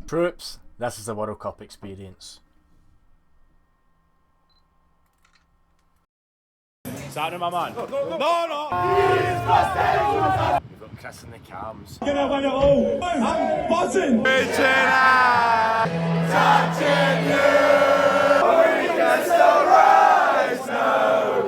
Troops, this is the World Cup experience. Is that my man? No! We've got Chris in the cams. Gonna win it all! I'm buzzing! Touching you! We can still rise now!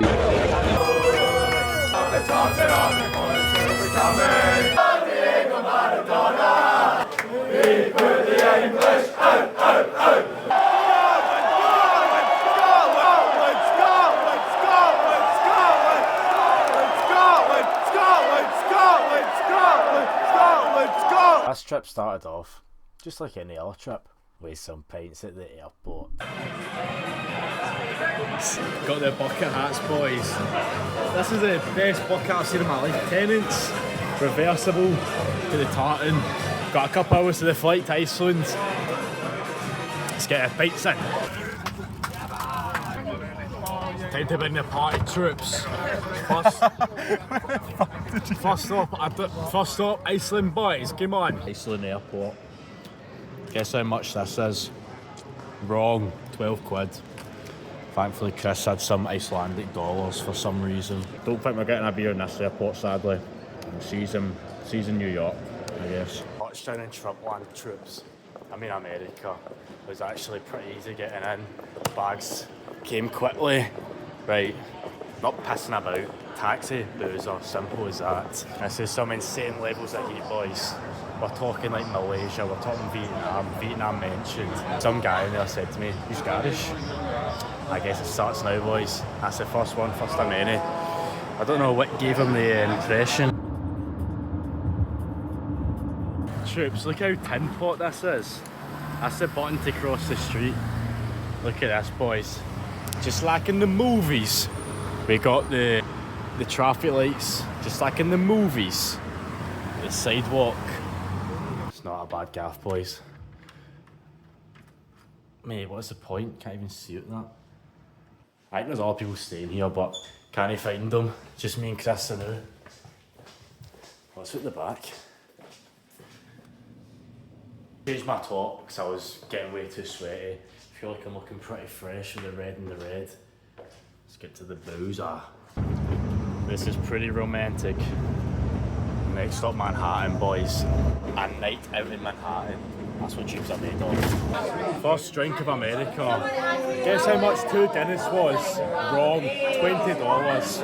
The touching on the corners we're coming! Diego Maradona! We put the English out, out, out! This trip started off just like any other trip, with some pints at the airport. Got the bucket hats, boys. This is the best bucket I've seen in my life. Tenants, reversible to the tartan. Got a couple hours to the flight to Iceland. Let's get our pints in. Time to bring the party troops. First stop, Iceland, boys. Come on. Iceland airport. Guess how much this is? Wrong. 12 quid. Thankfully, Chris had some Icelandic dollars for some reason. Don't think we're getting a beer in this airport, sadly. She's in New York, I guess. Touchdown in Trumpland, troops. I'm in America. It was actually pretty easy getting in. Bags came quickly. Right, not pissing about. Taxi, boozer, simple as that. This is some insane levels of heat, boys. We're talking like Malaysia, we're talking Vietnam mentioned. Some guy in there said to me, "Who's Garish?" I guess it starts now, boys. That's the first one, first of many. I don't know what gave him the impression. Troops, look how tin pot this is. That's the button to cross the street. Look at this, boys. Just like in the movies. We got the traffic lights, just like in the movies. The sidewalk. It's not a bad gaff, boys. Mate, what's the point? Can't even see it that. I think there's other people staying here, but can't find them. Just me and Chris and now. What's at the back? Changed my top because I was getting way too sweaty. I feel like I'm looking pretty fresh with the red and the red. Let's get to the booze. This is pretty romantic. Next stop, Manhattan, boys. A night out in Manhattan. That's what tubes are made of. First drink of America. Guess how much 2 Guinness was? Wrong. $20.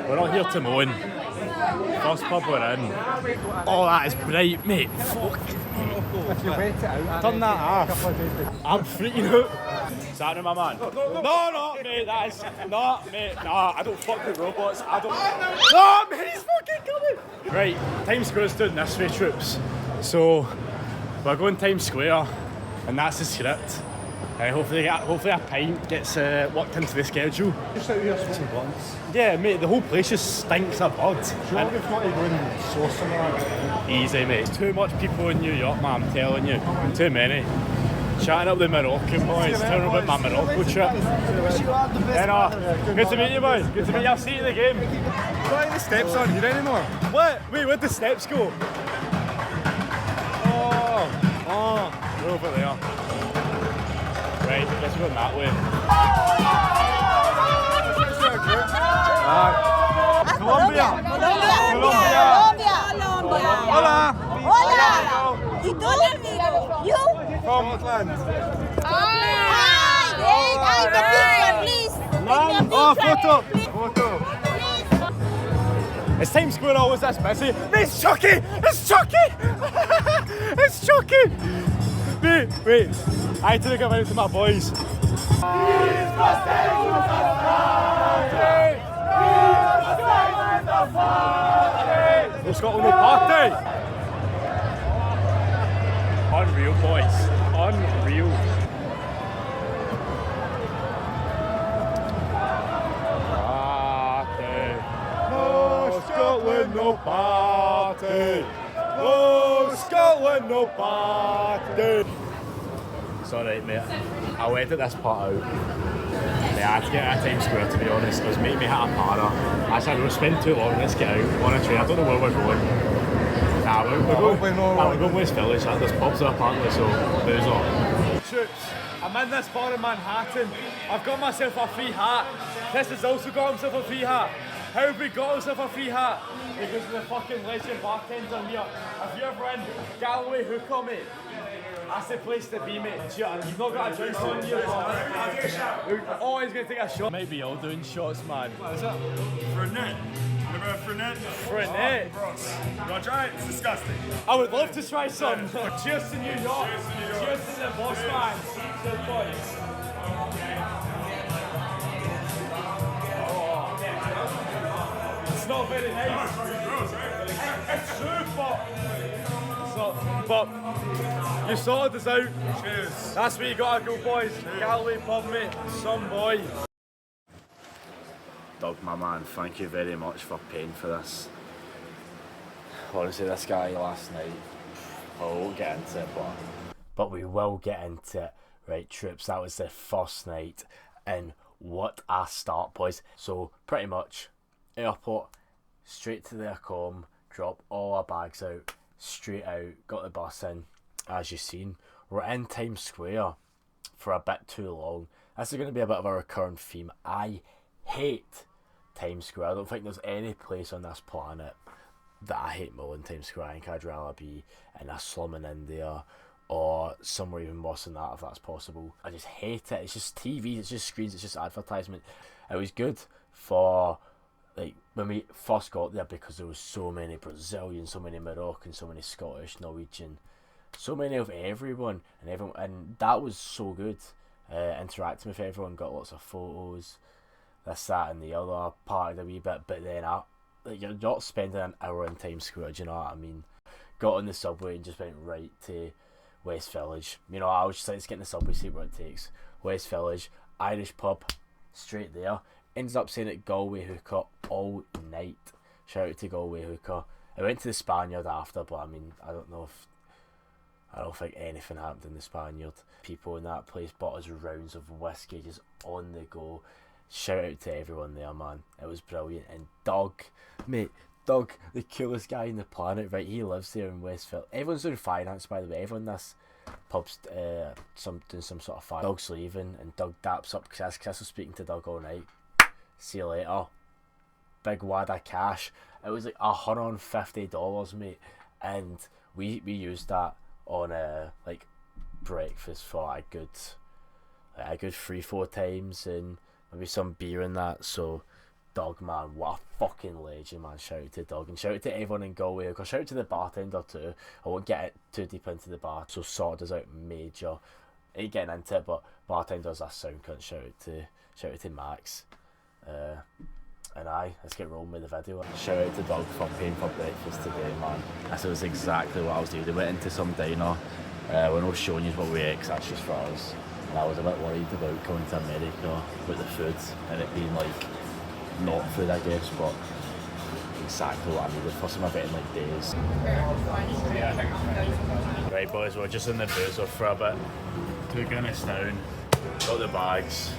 We're not here to moan. First pub we're in. Oh, that is bright, mate. Fuck. If you wait it out, Turn that off. I'm freaking out. Is that my man? No, mate, that is not, mate. Nah, I don't fuck with robots. I don't. No, mate, he's fucking coming. Right, Times Square's doing this way, troops. So we're going Times Square, and that's the script. Hopefully a pint gets worked into the schedule. just out here smoking blunts. Yeah, mate, the whole place just stinks of blood. Sure, if not, you go and source some of that. Easy, mate. Too much people in New York, man, I'm telling you. Too many. Chatting up the Moroccan boys, telling them about my Morocco trip. Good to meet you, boys. Good to meet you. I'll see you in the game. Why the steps aren't here anymore? What? Wait, where'd the steps go? Oh, we're over there. Right, guess we're going that way. Colombia. Hola! Hola! ¿Y tú? You? From Scotland. Hi! Hey, the picture, please. Photo! Is Times Square always this busy? It's Chucky! It's Chucky! It's Chucky! Wait. I had to look out to my boys. No Scotland, no party! Unreal, boys. Unreal. Party. No Scotland, no party. No Scotland, no party. It's alright, mate. I'll edit this part out. Yeah, I had to get out of Times Square, to be honest. It was making me hit a para. I said, we'll spend too long, let's get out on a train. I don't know where we're going. Nah, we're going West Village. There's pubs there apparently, so booze on. Troops, I'm in this bar in Manhattan. I've got myself a free hat. Chris has also got himself a free hat. How have we got ourselves a free hat? Because of the fucking legend bartender here. If you're ever in Galloway Hookah, mate, that's the place to be, mate. You've not got a drink on you. Oh, he's going to take a shot. Might be all doing shots, man. What is that? Frenet. Never had Frenet? Frenet? Gross. You want to try it? It's disgusting. I would love to try some. Cheers to New York. Cheers to New York. Cheers to the boss man. Cheers, boys. It's not very nice. It's true, but you sorted us out. Cheers. That's where you gotta go, boys. Galloway pub, mate. Some boy. Doug, my man, thank you very much for paying for this. Honestly, this guy last night, I won't get into it, but we will get into it. Right, troops, that was the first night, and what a start, boys. So, pretty much, airport, straight to the accom, drop all our bags out, straight out, got the bus in, as you've seen. We're in Times Square for a bit too long. This is going to be a bit of a recurring theme. I hate Times Square. I don't think there's any place on this planet that I hate more than Times Square. I think I'd rather be in a slum in India or somewhere even worse than that if that's possible. I just hate it. It's just TV, it's just screens, it's just advertisement. It was good for like when we first got there because there was so many Brazilians, so many Moroccans, so many Scottish, Norwegian, so many of everyone, and that was so good. Interacting with everyone, got lots of photos, this, that and the other, parted a wee bit, but then like, you're not spending an hour in Times Square, do you know what I mean? Got on the subway and just went right to West Village. You know, I was just like, let's get in the subway, see what it takes. West Village, Irish pub, straight there. Ended up staying at Galway Hookah all night. Shout out to Galway Hookah. I went to the Spaniard after, but I mean, I don't think anything happened in the Spaniard. People in that place bought us rounds of whiskey just on the go. Shout out to everyone there, man. It was brilliant. And Doug, mate, Doug, the coolest guy on the planet, right? He lives there in Westville. Everyone's doing finance, by the way. Everyone in this pub's doing some sort of finance. Doug's leaving, and Doug daps up Chris. Chris was speaking to Doug all night. See you later. Big wad of cash. It was like $150, mate. And we used that on like breakfast for a good 3-4 times, and maybe some beer and that. So Doug, man, what a fucking legend, man. Shout out to Doug, and shout out to everyone in Galway. Shout out to the bartender too. I won't get it too deep into the bar, so sorted us out major. Ain't getting into it, but bartender's a sound cunt. Shout out to Max. And let's get rolling with the video. Shout out to Doug for paying for breakfast today, man. This was exactly what I was doing. We went into some diner. We're not showing you what we ate, 'cause that's just for us. And I was a bit worried about coming to America with the food and it being like not food, I guess, but exactly what I needed for some of it in like days. Right, boys, we're just in the boozer for a bit. Took Guinness down, got the bags.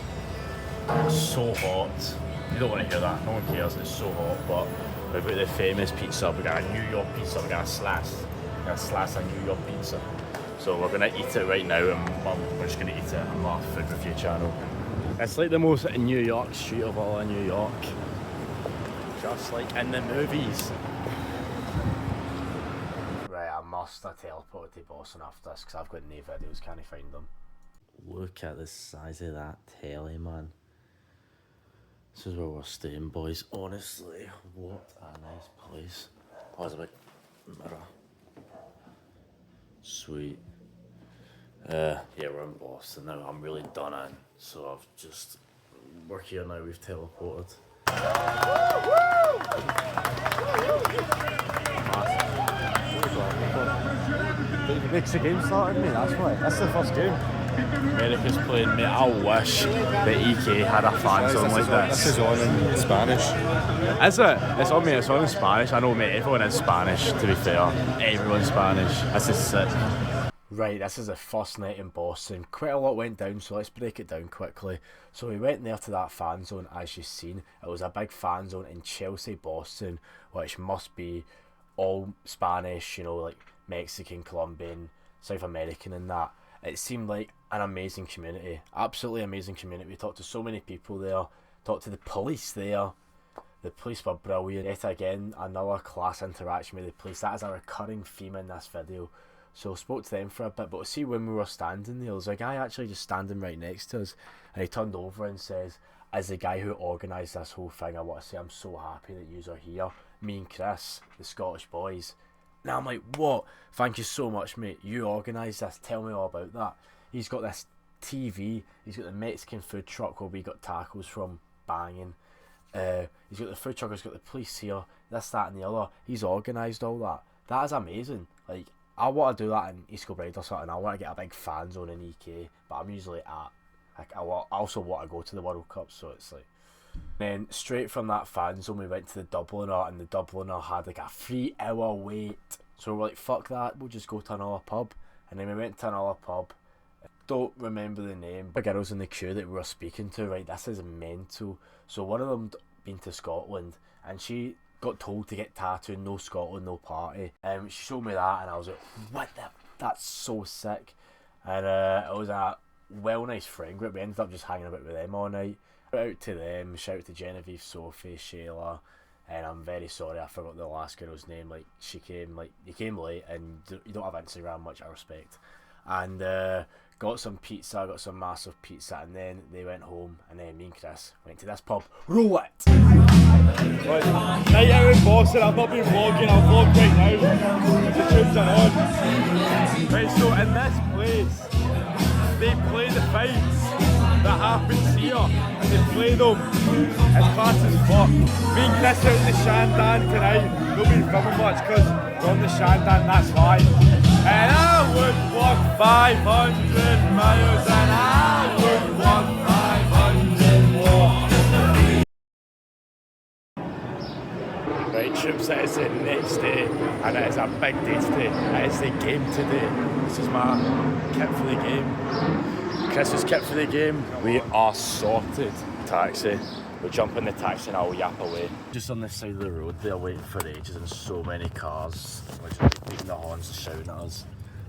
It's so hot. You don't want to hear that, no one cares, it's so hot, but we've got the famous pizza, we got a New York pizza, we got a slice of New York pizza. So we're going to eat it right now, and we're just going to eat it on my food review channel. It's like the most New York street of all in New York. Just like in the movies. Right, I must have teleported to Boston after this, because I've got no videos, can't find them. Look at the size of that telly, man. This is where we're staying, boys. Honestly, what a nice place. Oh, there's a big mirror. Sweet. Yeah, we're in Boston now. I'm really done in, so we're here now. We've teleported. It makes the game started, mate. That's why. That's the first game. America's playing, mate. I wish the EK had a fan zone like this. This is on in Spanish. Is it? It's on, mate. It's on in Spanish. I know, mate. Everyone is Spanish, to be fair. Everyone's Spanish. This is sick. Right, this is the first night in Boston. Quite a lot went down, so let's break it down quickly. So we went there to that fan zone, as you've seen. It was a big fan zone in Chelsea, Boston, which must be all Spanish, you know, like Mexican, Colombian, South American and that. It seemed like an amazing community, absolutely amazing community. We talked to so many people there, talked to the police there. The police were brilliant. Yet again, another class interaction with the police. That is a recurring theme in this video. So I spoke to them for a bit, but see, when we were standing there was a guy actually just standing right next to us, and he turned over and says, as the guy who organised this whole thing, I want to say I'm so happy that yous are here. Me and Chris, the Scottish boys. Now I'm like, what? Thank you so much, mate. You organised this. Tell me all about that. He's got this TV. He's got the Mexican food truck where we got tacos from, banging. He's got the food truck. He's got the police here. This, that, and the other. He's organised all that. That is amazing. Like, I want to do that in East Kilbride or something. I want to get a big fan zone in EK, but I'm usually at. Like, I also want to go to the World Cup, so it's like. Then straight from that fan zone we went to the Dubliner, and the Dubliner had like a 3-hour wait, so we're like, fuck that, we'll just go to another pub. And then we went to another pub, don't remember the name, the girls in the queue that we were speaking to, right, this is mental. So one of them been to Scotland and she got told to get tattooed, no Scotland, no party. She showed me that and I was like, what the, that's so sick. And it was a well nice friend group. We ended up just hanging about with them all night. Shout out to them, shout out to Genevieve, Sophie, Shayla, and I'm very sorry I forgot the last girl's name. Like, she came, like, you came late and you don't have Instagram, much I respect. And got some pizza, got some massive pizza, and then they went home, and then me and Chris went to this pub. Roll it! Right, night out in Boston, I've not been vlogging, I'll vlog right now. The tunes are on. Right, so in this place, they play the fights that happens here, and they play them as class as fuck. Me and Chris out in the Shandon tonight, we'll be filming much because we're on the Shandon, that's why. And I would walk 500 miles, and I would walk 500 more. Right, troops, it is the next day, and it is a big day today. It is the game today. This is my kit for the game. Chris's kit for the game. We are sorted. Taxi. We jump in the taxi and I'll yap away. Just on this side of the road, they're waiting for ages and so many cars. Like, beating the horns, shouting at us.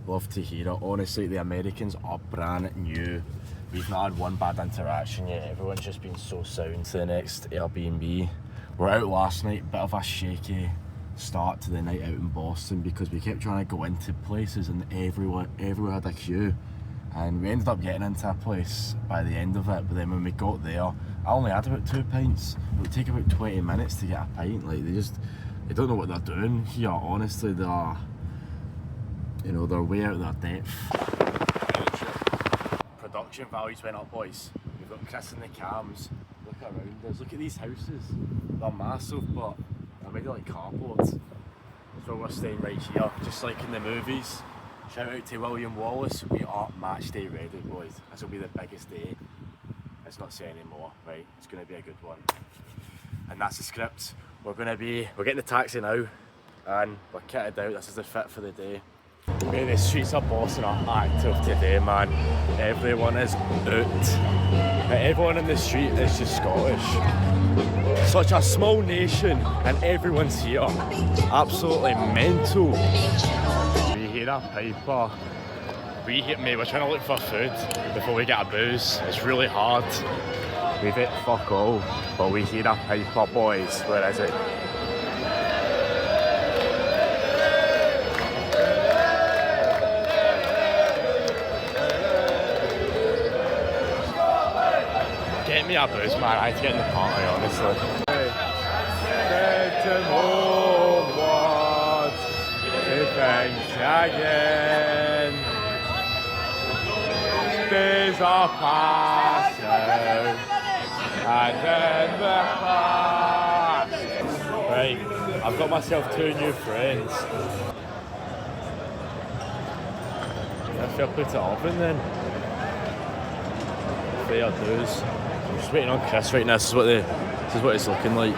Love to hear it. Honestly, the Americans are brand new. We've not had one bad interaction yet. Everyone's just been so sound to the next Airbnb. We're out last night, bit of a shaky start to the night out in Boston because we kept trying to go into places and everywhere had a queue. And we ended up getting into a place by the end of it, but then when we got there, I only had about 2 pints. It would take about 20 minutes to get a pint. Like, they don't know what they're doing here, honestly. They're, you know, they're way out of their depth. Production values went up, boys. We've got Chris and the cams. Look around us, look at these houses. They're massive, but they're made of like cardboard. So we're staying right here, just like in the movies. Shout out to William Wallace, we are match day ready, boys. This will be the biggest day. Let's not say any more, right? It's going to be a good one. And that's the script. We're getting the taxi now, and we're kitted out. This is the fit for the day. Man, the streets of Boston are active today, man. Everyone is out. Everyone in the street is just Scottish. Such a small nation, and everyone's here. Absolutely mental. We hear a piper. Mate, we're trying to look for food before we get a booze. It's really hard. We've hit fuck all, but we hear a piper, boys. Where is it? Get me a booze, man. I need to get in the party, honestly. Things again. Days are passing, and then we're past. Right, I've got myself 2 new friends. If I put it oven then. Fair dues. I'm just waiting on Chris right now. This is what it's looking like.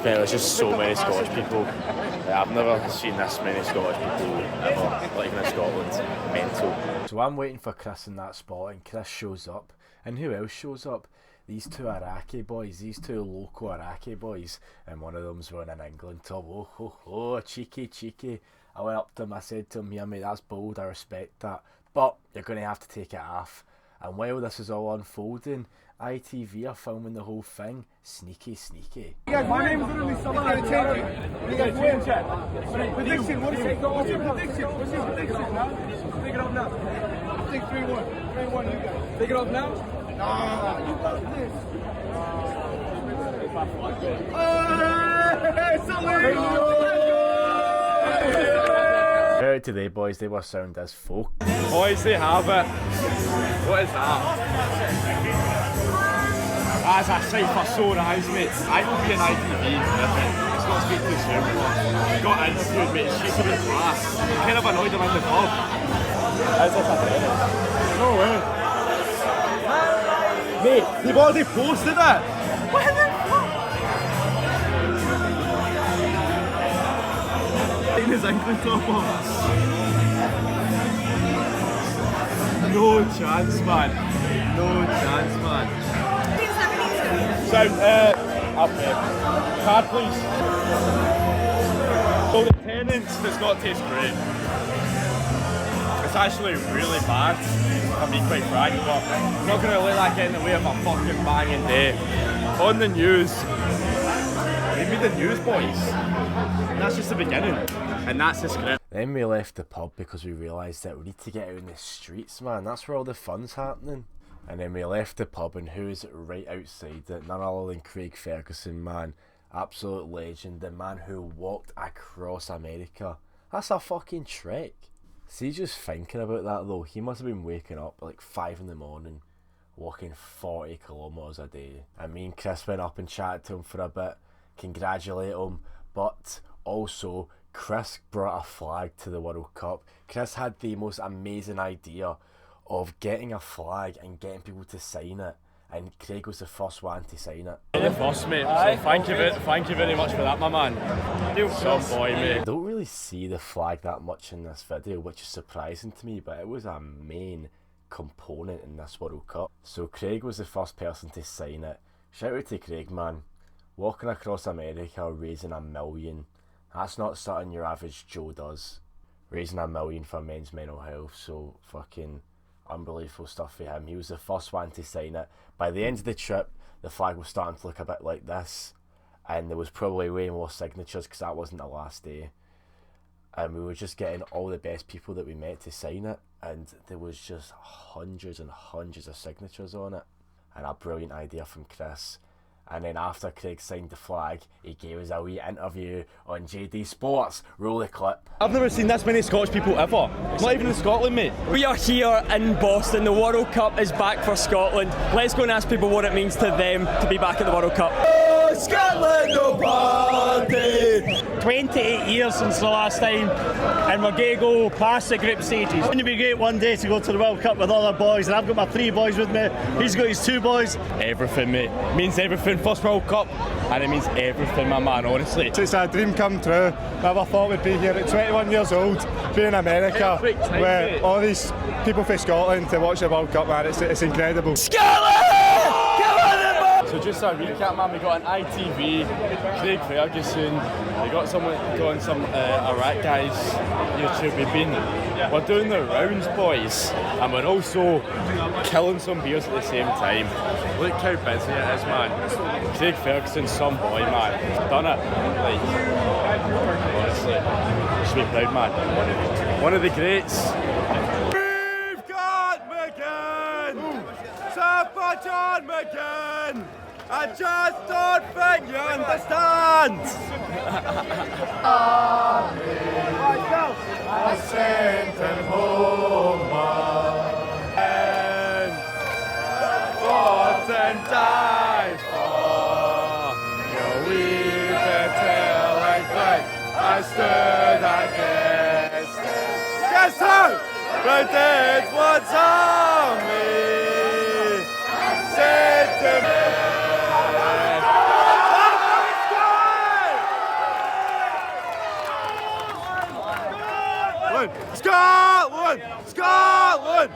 There's just so many Scottish people. I've never seen this many Scottish people ever, not even in Scotland. Mental. So I'm waiting for Chris in that spot, and Chris shows up. And who else shows up? these two Iraqi boys, these two local Iraqi boys, and one of them's running England top. Oh, cheeky. I went up to him, I said to him, yeah mate, that's bold, I respect that, but you're going to have to take it off. And while this is all unfolding, ITV are filming the whole thing. Sneaky. My name's literally someone going to change it. You guys change it. Prediction, what's your prediction? What's your prediction now? Take it off now. I think 3-1. 3-1, you guys. Take it off now? No. You got this. Out today, boys, they were sound as folk. Boys, they have it. What is that? That's a sight for sore eyes, mate. I will be an ITV. It's not speak too soon. Got interviewed, mate. She could be class. Kind of annoyed him in the pub. Is this a training? No way. Mate, they've already posted it. What the fuck? Taking his England top off. No chance, man. So, up there. Card, please. So the tenants does not taste great. It's actually really bad, if I'm being quite frank, but I'm not going to let that get in the way of a fucking banging day. On the news, read me the news, boys. And that's just the beginning, and that's the script. Then we left the pub because we realised that we need to get out in the streets, man. That's where all the fun's happening. And then we left the pub, and who's right outside it? None other than Craig Ferguson, man. Absolute legend. The man who walked across America. That's a fucking trek. See, just thinking about that though, he must have been waking up at like 5 in the morning, walking 40 kilometres a day. And me and Chris went up and chatted to him for a bit, congratulate him, but also Chris brought a flag to the World Cup. Chris had the most amazing idea of getting a flag and getting people to sign it, and Craig was the first one to sign it. The first, mate. So thank you very much for that, my man. Some boy, mate. I don't really see the flag that much in this video, which is surprising to me, but it was a main component in this World Cup. So Craig was the first person to sign it. Shout out to Craig, man. Walking across America, raising $1 million. That's not something your average Joe does. Raising $1 million for men's mental health, so fucking unbelievable stuff for him. He was the first one to sign it. By the end of the trip, the flag was starting to look a bit like this, and there was probably way more signatures because that wasn't the last day. And we were just getting all the best people that we met to sign it, and there was just hundreds and hundreds of signatures on it. And a brilliant idea from Chris. And then after Craig signed the flag, he gave us a wee interview on JD Sports. Roll the clip. I've never seen this many Scottish people ever. Not even in Scotland, mate. We are here in Boston. The World Cup is back for Scotland. Let's go and ask people what it means to them to be back at the World Cup. Oh, Scotland, no party! 28 years since the last time, and we're going to go past the group stages. It's going to be great one day to go to the World Cup with all our boys, and I've got my 3 boys with me. He's got his 2 boys. Everything, mate. Means everything. First World Cup, and it means everything, my man, honestly. It's a dream come true. Never thought we'd be here at 21 years old, being in America, where all these people from Scotland to watch the World Cup, man. It's incredible. Scotland! Come on, then, So just a recap, man. We got an ITV, Craig Ferguson. We got some Iraq guys. YouTube. We're doing the rounds, boys, and we're also killing some beers at the same time. Look how busy it is, man. Craig Ferguson, some boy, man. Done it. Like, honestly, should be proud, man. One of the greats. We've got McGinn! Super John McGinn! I just don't think you understand! I sent him home, and fought and died for your weaker tail like that. I stood against it. Guess who? But it was on me. Said to me. Scotland! Scotland!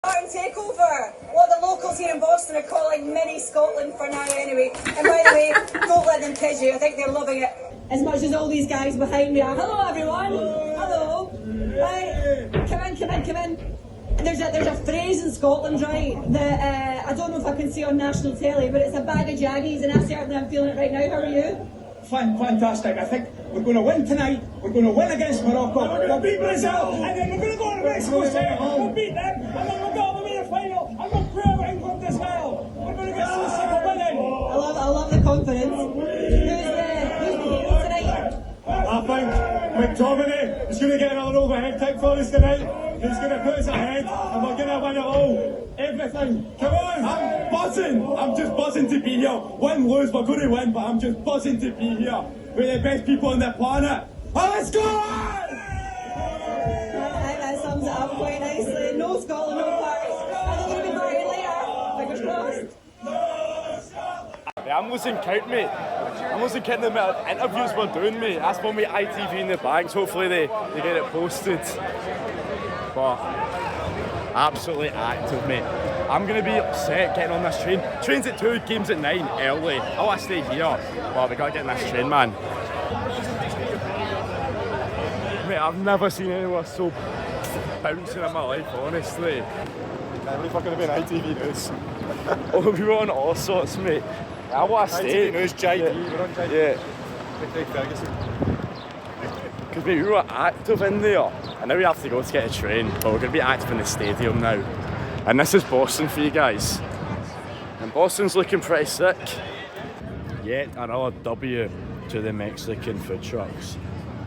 Spartan takeover. What the locals here in Boston are calling mini Scotland for now anyway. And by the way, don't let them kid you. I think they're loving it. As much as all these guys behind me are. Hello everyone. Hello. Right. Come in. There's a phrase in Scotland, right, that I don't know if I can see on national telly, but it's a bag of jaggies, and I certainly am feeling it right now. How are you? Fantastic. I think we're going to win tonight. We're going to win against Morocco. We're going to beat Brazil. And then we're going to go to Mexico City. We'll beat them. And then we'll go all the way to the final. And we'll prove England as well. We're going to get so sick of winning. I love the confidence. Who's the hero tonight? I think McTominay is going to get another overhead kick for us tonight. He's going to put us ahead. And we're going to win it all. Everything. Come on. I'm buzzing. I'm just buzzing to be here. Win, lose, we're going to win. But I'm just buzzing to be here. We're the best people on the planet. Oh, let's go! I think that sums it up quite nicely. No Scotland, no parties. Are they going to be partying later? Fingers crossed. I'm losing count, mate. I'm losing count the amount of interviews we're doing, mate. That's when we ITV in the banks. Hopefully they get it posted. But absolutely active, mate. I'm going to be upset getting on this train. Train's at 2, game's at 9 early. I want to stay here. But we got to get on this train, man. Mate, I've never seen anyone so bouncing in my life, honestly. I believe we're going to be on ITV News. Oh, we were on all sorts, mate. I want to stay. ITV News, JD. Yeah. We're on JD. Yeah. Craig Ferguson. Because we were active in there. And now we have to go to get a train. But we're going to be active in the stadium now. And this is Boston for you guys. And Boston's looking pretty sick. Yet another W to the Mexican food trucks.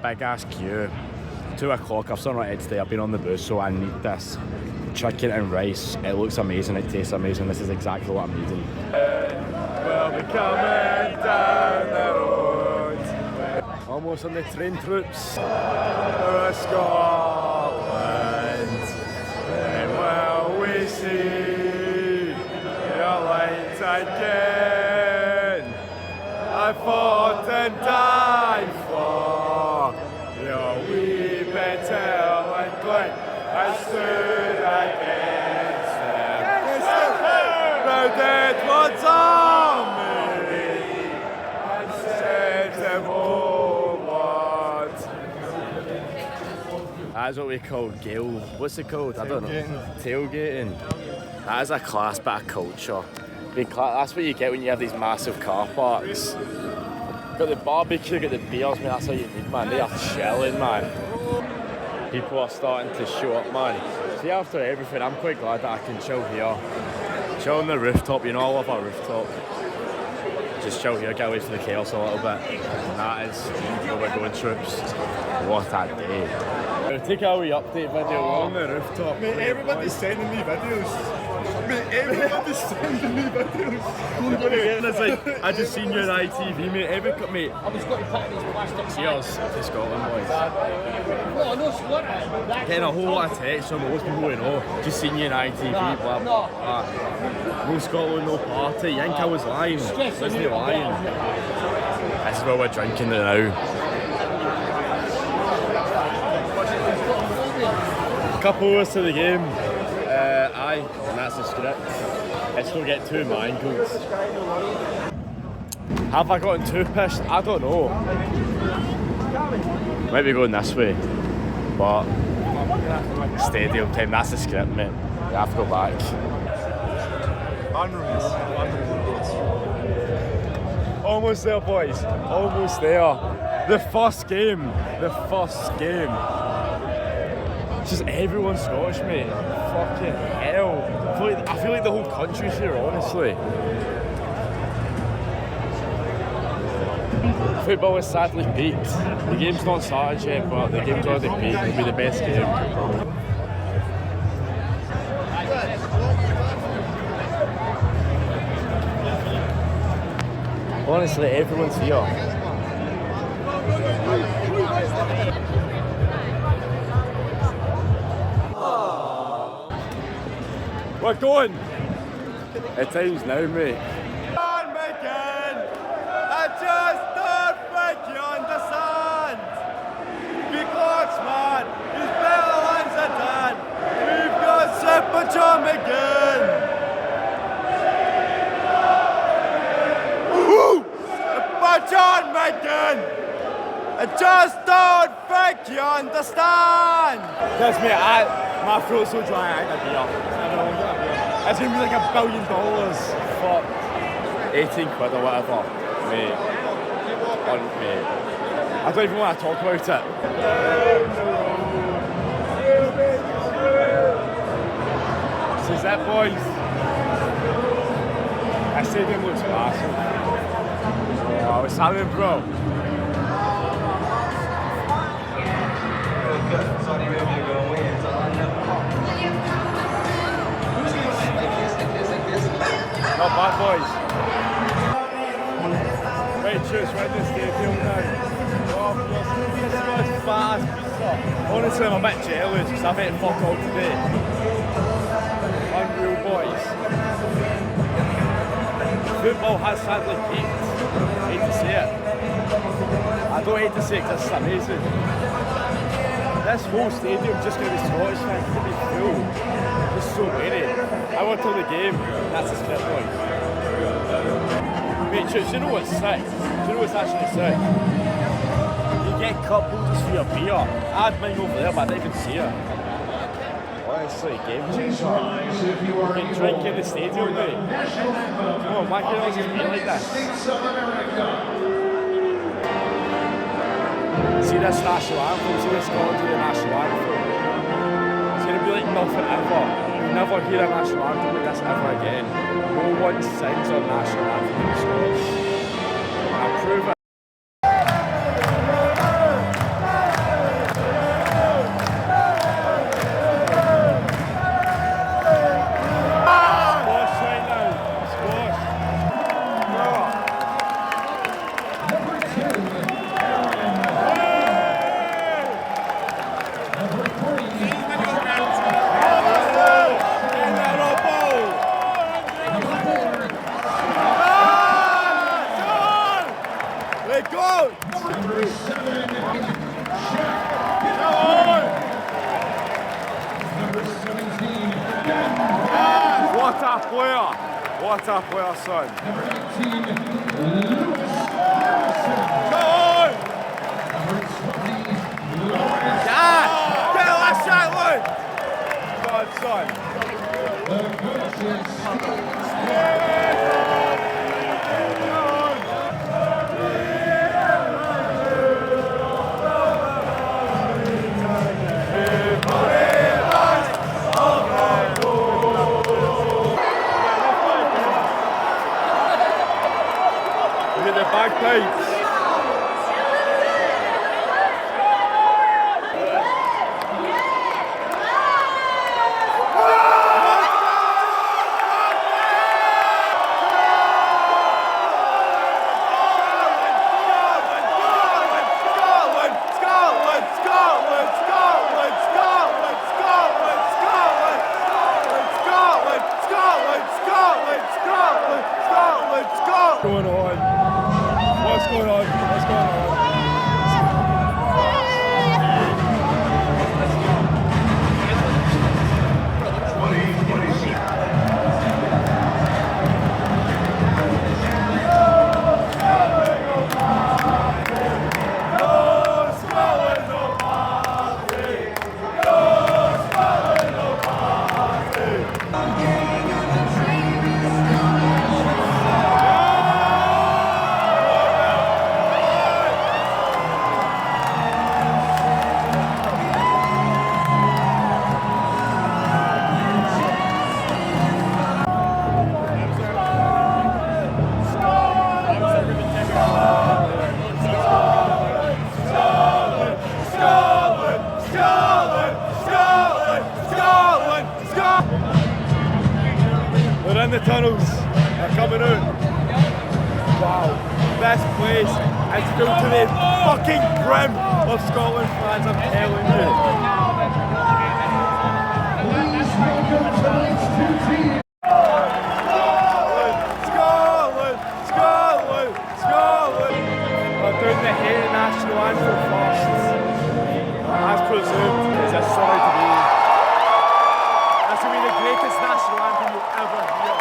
Big ass queue. 2 o'clock. I've still not ate today. I've been on the bus, so I need this. Chicken and rice. It looks amazing. It tastes amazing. This is exactly what I'm needing. We'll be coming down the road. Almost on the train, troops. Scotland. And will we see your light again? I fought and died for your wee better and Glen. I stood against them. The dead ones army and saved them homeward. That's what we call Gale. What's it called? I don't know. Tailgating. That is a class bit of culture. That's what you get when you have these massive car parks. Got the barbecue, got the beers, man. That's all you need, man. They are chilling, man. People are starting to show up, man. See, after everything, I'm quite glad that I can chill here. Chill on the rooftop, you know, I love our rooftop. Just chill here, get away from the chaos a little bit. And that is where we're going, troops. What a day. We'll take a wee update video on the rooftop. Mate, everybody's sending me videos. Mate, everybody's sending me videos. And it's like, I just seen you on ITV, mate. Mate, I was going to put these plastic cheers to Scotland, boys. Oh, no, getting a whole lot of texts from most people we know. Just seen you on ITV, blah, blah, blah. No Scotland, no party. You think I was lying? Wasn't lying? This is what we're drinking now. Couple hours to the game. Aye, and that's the script. Let's go get 2 mangoes. Have I gotten too pissed? I don't know. Might be going this way, but stadium time, that's the script, mate. We have to go back. Almost there, boys. Almost there. The first game. Just everyone's Scottish, mate. Fucking hell. I feel like the whole country's here, honestly. Football is sadly peaked. The game's not started yet, but the game's already peaked. It'll be the best game. Honestly, everyone's here. We're going! At times now, mate. On again! I just don't think you understand! Big Lords, man! He's better than Zidane! We've got Super German! don't think you understand. That's me, my throat's so dry, I ain't a beer. It's gonna be like $1 billion for 18 quid or whatever. Mate. Mate. I don't even want to talk about it. This is it, boys. That stadium looks massive. Oh, what's happening, bro? Not bad, boys. Right, cheers, we're in the stadium now. Oh, this guy's fast pizza. Honestly, I'm a bit jealous because I've ate fuck all today. Unreal, boys. Football has sadly peaked. I hate to say it. I don't hate to say it because it's amazing. This whole stadium just going to be Scottish fans, it's going to be full. Just so many. I went to the game, that's the split, boys. Mate, do you know what's sick? Do you know what's actually sick? You get cup holders for your beer. I had mine over there, but I didn't even see it. Honestly, game changer. You can drink in the stadium, mate. Come on, why can't it always be like this? See this national anthem, see this Scotland do the national anthem. It's going to be like nothing ever. You'll never hear a national anthem like this ever again. No one sings a national anthem in Scotland. I'll prove it. What a player, son. Go on! Yeah! Get the last shot, Luke! Go on, son. Bagpipes. What's going on? What's going on? What's going on? We're in the tunnels, they're coming out. Wow, this place is filled to the fucking brim of Scotland fans, I'm telling you. Scotland! Scotland! Scotland! We're doing the Haiti national anthem first. As presumed, because this is allowed to be. This will be the greatest national anthem you'll ever hear.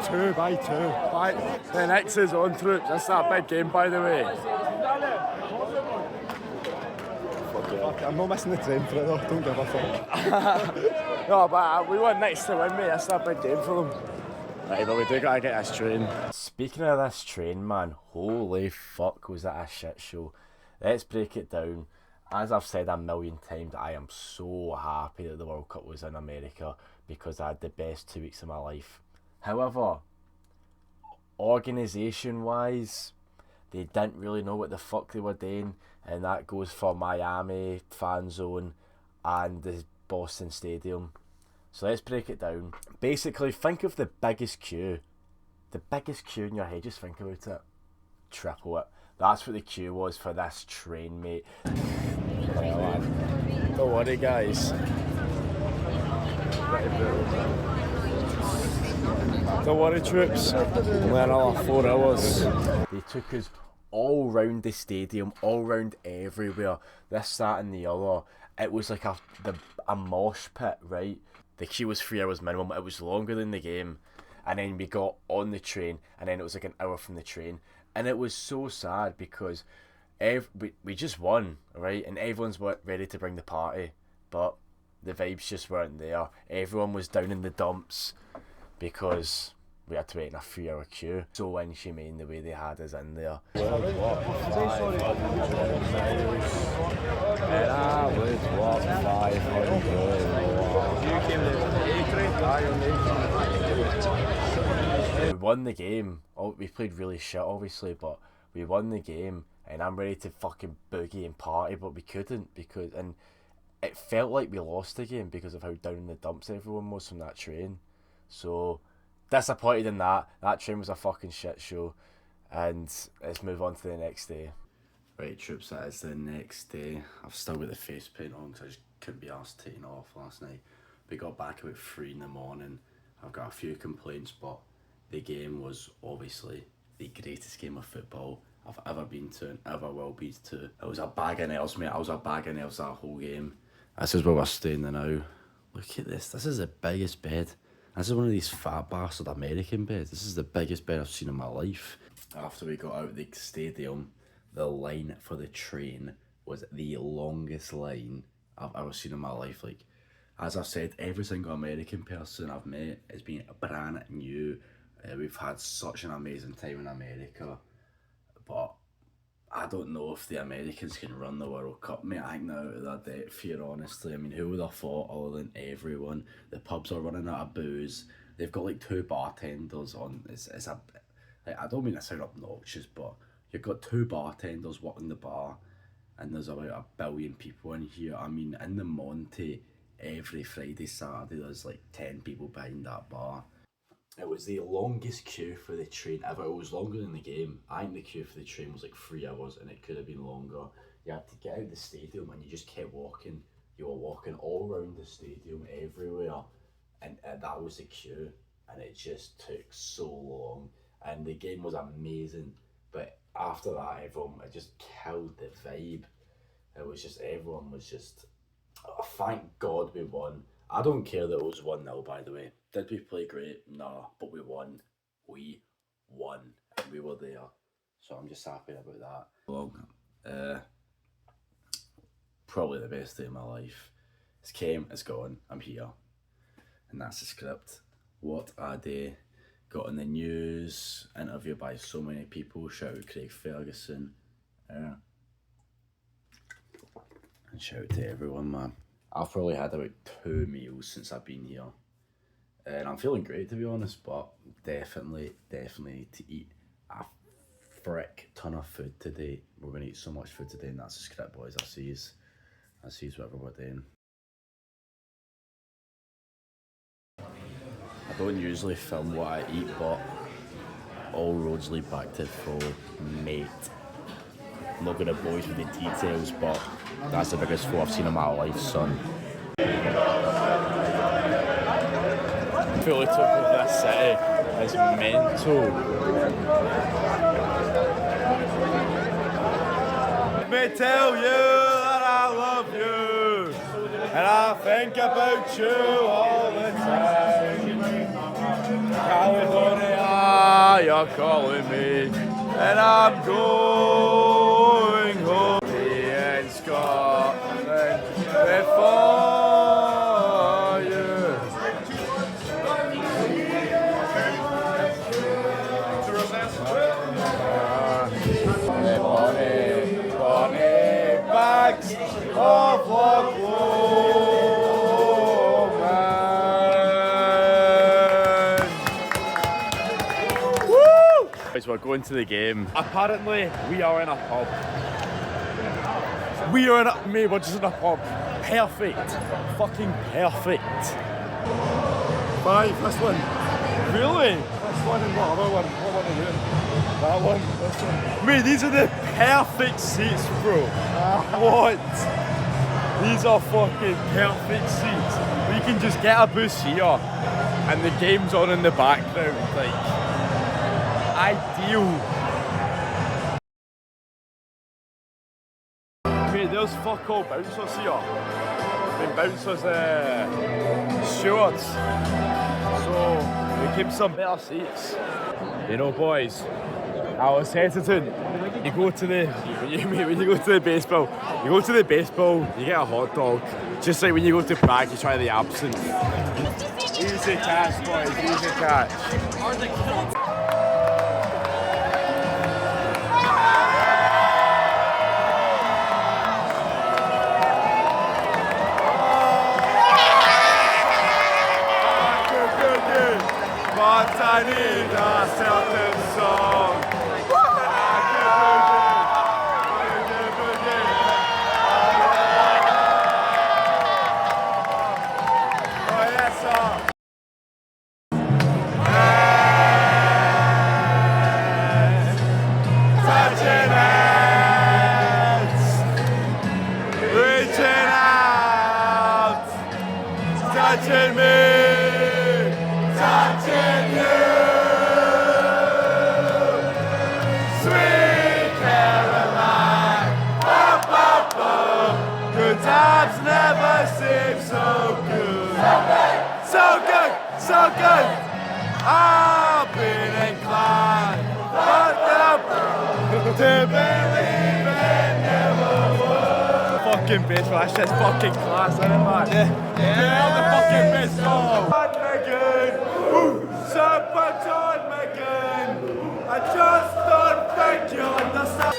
two. The next is on, troops. That's that big game, by the way. I'm not missing the train for it though, don't give a fuck. No, but we want next to win, mate. That's that big game for them. Right, but we do gotta get this train. Speaking of this train, man, holy fuck, was that a shit show. Let's break it down. As I've said a million times, I am so happy that the World Cup was in America because I had the best 2 weeks of my life. However, organisation-wise, they didn't really know what the fuck they were doing, and that goes for Miami, Fan Zone, and the Boston Stadium. So let's break it down. Basically, think of the biggest queue. The biggest queue in your head, just think about it. Triple it. That's what the queue was for this train, mate. Don't worry, guys. Don't worry, troops. Only another 4 hours. They took us all round the stadium, all round everywhere. This, that, and the other. It was like a mosh pit, right? The queue was 3 hours minimum. It was longer than the game. And then we got on the train, and then it was like an hour from the train. And it was so sad because we just won, right? And everyone's ready to bring the party. But the vibes just weren't there. Everyone was down in the dumps because we had to wait in a 3 hour queue. So inhumane the way they had us in there. And I would walk 500. We won the game. We played really shit, obviously, but we won the game, and I'm ready to fucking boogie and party, but we couldn't and it felt like we lost the game because of how down in the dumps everyone was from that train. So disappointed in that. That train was a fucking shit show, and let's move on to the next day. Right, troops, that is the next day. I've still got the face paint on because I just couldn't be arsed taking it off last night. We got back about 3 in the morning. I've got a few complaints, but the game was obviously the greatest game of football I've ever been to and ever will be to. It was a bag of nails, mate. I was a bag of nails that whole game. This is where we're staying now. Look at this. This is the biggest bed. This is one of these fat bastard American beds. This is the biggest bed I've seen in my life. After we got out of the stadium, the line for the train was the longest line I've ever seen in my life. Like, as I've said, every single American person I've met has been brand new. We've had such an amazing time in America, but I don't know if the Americans can run the World Cup, mate. I think they're out of their depth here, honestly. I mean, who would have thought other than everyone? The pubs are running out of booze. They've got like 2 bartenders on. I don't mean to sound obnoxious, but you've got 2 bartenders working the bar, and there's about 1 billion people in here. I mean, in the Monty, every Friday, Saturday, there's like 10 people behind that bar. It was the longest queue for the train ever. It was longer than the game. I think the queue for the train was like 3 hours, and it could have been longer. You had to get out of the stadium and you just kept walking. You were walking all around the stadium, everywhere, and that was the queue, and it just took so long. And the game was amazing, but after that, everyone, it just killed the vibe. It was just, everyone was just, oh, thank God we won. I don't care that it was 1-0, by the way. Did we play great? Nah, but we won. We won, and we were there. So I'm just happy about that. Long, probably the best day of my life. It's came, it's gone, I'm here. And that's the script. What a day. Got in the news, interviewed by so many people. Shout out Craig Ferguson. And shout out to everyone, man. I've probably had about 2 meals since I've been here. And I'm feeling great, to be honest, but definitely need to eat a frick ton of food today. We're going to eat so much food today, and that's the script, boys. I sees whatever we're doing. I don't usually film what I eat, but all roads lead back to Fro, mate. I'm not going to bore you with the details, but that's the biggest Fro I've seen in my life, son. Fully took over this city is mental. Let me tell you that I love you, and I think about you all the time. Caledonia, you're calling me, and I'm going home. Me in Scotland before you. Bonnie bags of Loch Lomond. Woo! So we're going to the game. Apparently, we are in a pub. We are in a... Mate, we're just in a pub. Perfect. Fucking perfect. 5, this one. Really? This one and what other one? What one are you in? That one? This one? Mate, these are the perfect seats, bro. What? These are fucking perfect seats. We can just get a booth here and the game's on in the background. Like, ideal. Mate, there's fuck all bouncers here. I mean, bouncers, stewards. So, we keep some better seats. You know, boys, I was hesitant. You go to the, when you go to the baseball, you get a hot dog. Just like when you go to Prague, you try the absinthe. Easy catch, boys, easy catch. But I need a certain song. Oh yes, sir. Touching hands, reaching out, touching me. Touching you, sweet Caroline. Up, up, up. Good times never seem so good. So good, so good. I've been inclined to believe it never would. Fucking bitch, that shit's fucking class, isn't it, man? Yeah, the fucking bitch. Oh. Super John McGinn, I just don't think you understand.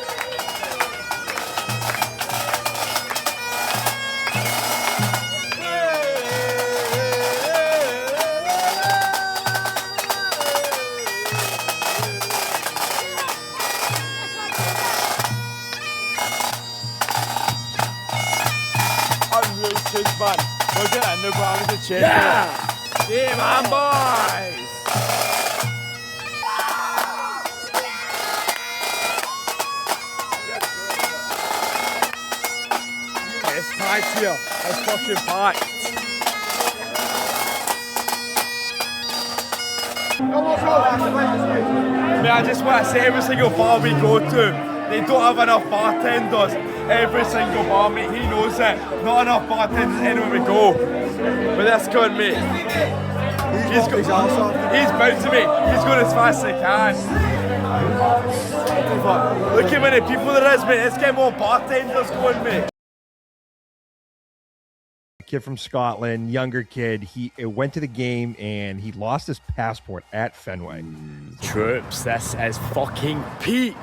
Unreal kids, man. We're getting the ball to change. Yeah! Game on, boys! It's packed here. It's fucking packed. Man, I just want to say every single bar we go to, they don't have enough bartenders. Every single bar, mate, he knows it. Not enough bartenders anywhere we go. But this cunt, mate, he's bouncing, mate. He's going as fast as he can. Look how many people there is, mate. Let's get more bartenders going, mate. Kid from Scotland, younger kid. He went to the game and he lost his passport at Fenway. Troops, this is fucking peak.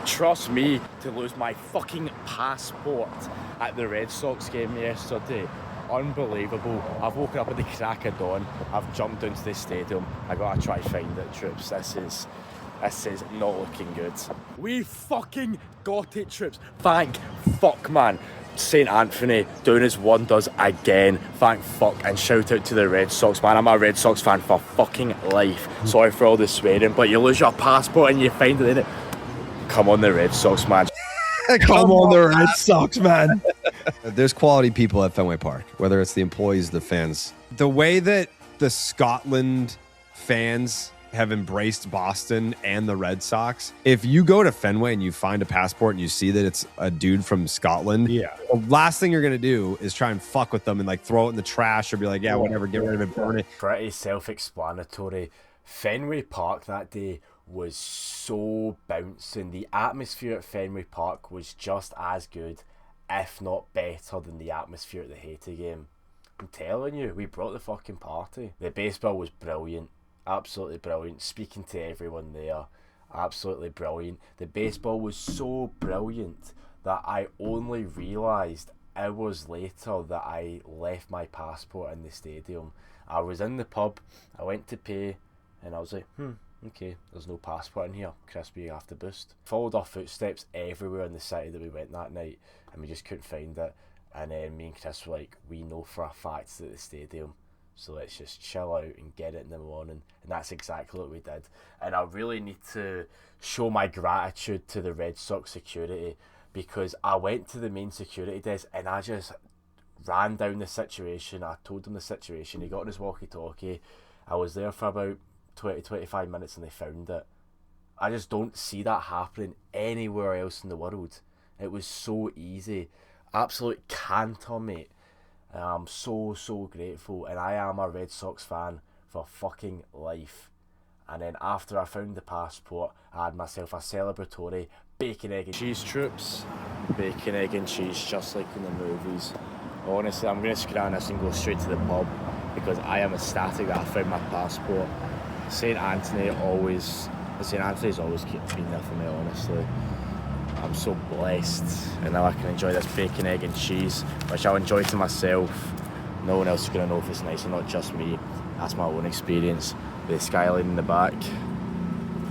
Trust me, to lose my fucking passport at the Red Sox game yesterday. Unbelievable. I've woken up at the crack of dawn. I've jumped into the stadium. I gotta try find it, Troops. This is not looking good. We fucking got it, Troops. Thank fuck, man. St. Anthony doing his wonders again. Thank fuck, and shout out to the Red Sox, man. I'm a Red Sox fan for fucking life. Sorry for all the swearing, but you lose your passport and you find it in it. Come on, the Red Sox, man. Come on, the Red Sox, man. There's quality people at Fenway Park, whether it's the employees, the fans. The way that the Scotland fans have embraced Boston and the Red Sox. If you go to Fenway and you find a passport and you see that it's a dude from Scotland, the last thing you're going to do is try and fuck with them and like throw it in the trash or be like, yeah, whatever, get rid of it, burn it. Pretty self-explanatory. Fenway Park that day was so bouncing. The atmosphere at Fenway Park was just as good, if not better, than the atmosphere at the Haiti game. I'm telling you, we brought the fucking party. The baseball was brilliant, absolutely brilliant. Speaking to everyone there, absolutely brilliant. The baseball was so brilliant that I only realised hours later that I left my passport in the stadium. I was in the pub, I went to pay, and I was like, okay, there's no passport in here. Chris, we have to boost. Followed our footsteps everywhere in the city that we went that night, and we just couldn't find it. And then me and Chris were like, we know for a fact it's at the stadium, so let's just chill out and get it in the morning. And that's exactly what we did. And I really need to show my gratitude to the Red Sox security, because I went to the main security desk and I just ran down the situation. I told him the situation. He got on his walkie-talkie. I was there for about 20-25 minutes and they found it. I just don't see that happening anywhere else in the world. It was so easy. Absolute canter, mate. I'm so grateful, and I am a Red Sox fan for fucking life. And then after I found the passport, I had myself a celebratory bacon, egg and cheese troops. Bacon, egg and cheese, just like in the movies. Honestly, I'm going to scran this and go straight to the pub, because I am ecstatic that I found my passport. St. Anthony's always been there for me, honestly. I'm so blessed, and now I can enjoy this bacon, egg and cheese, which I'll enjoy to myself. No one else is going to know if it's nice or not, just me. That's my own experience. The skyline in the back,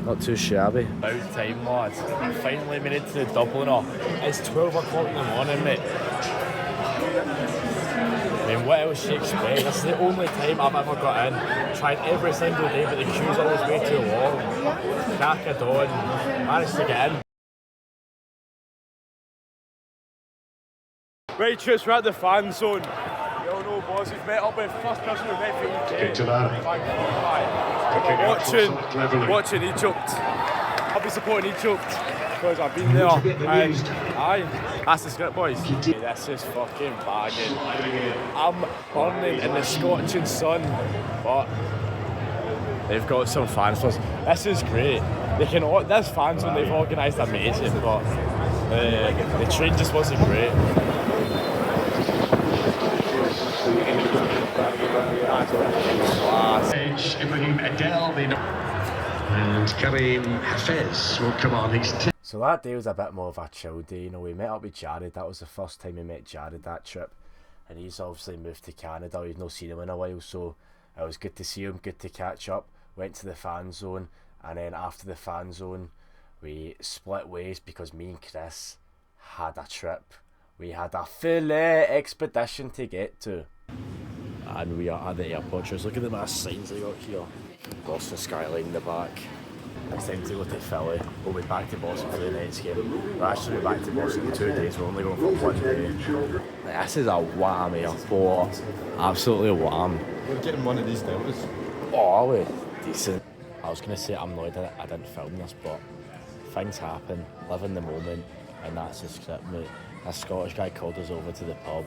not too shabby. About time, lads. Finally made it to the Dubliner. It's 12 o'clock in the morning, mate. I mean, what else do you expect? This is the only time I've ever got in. Tried every single day, but the queue's always way too long. Crack of dawn, managed to get in. Right, troops, we're at the fan zone. You all know, boys, we've met up with first person we've met for UK. We're watching Egypt. I'll be supporting Egypt because I've been there. And that's the script, boys. This is fucking bagging. I'm burning in the scorching sun, but they've got some fans for us. This is great. This fan zone they've organised amazing, but the train just wasn't great. Ibrahim Adel and Karim Hafez will come on. So that day was a bit more of a chill day. You know, we met up with Jared. That was the first time we met Jared that trip, and he's obviously moved to Canada. We've not seen him in a while, so it was good to see him, good to catch up. Went to the fan zone, and then after the fan zone we split ways because me and Chris had a trip. We had a full expedition to get to. And we are at the airport. Just look at the mass signs they got here. Boston skyline in the back. It's time to go to Philly. We'll be back to Boston for the next game. We'll actually be back to Boston in 2 days. We're only going for 1 day. This is a wham airport. Absolutely wham. We're getting one of these deltas. Oh, are we? Decent. I was going to say I'm annoyed that I didn't film this, but things happen. Live in the moment, and that's the script, mate. A Scottish guy called us over to the pub,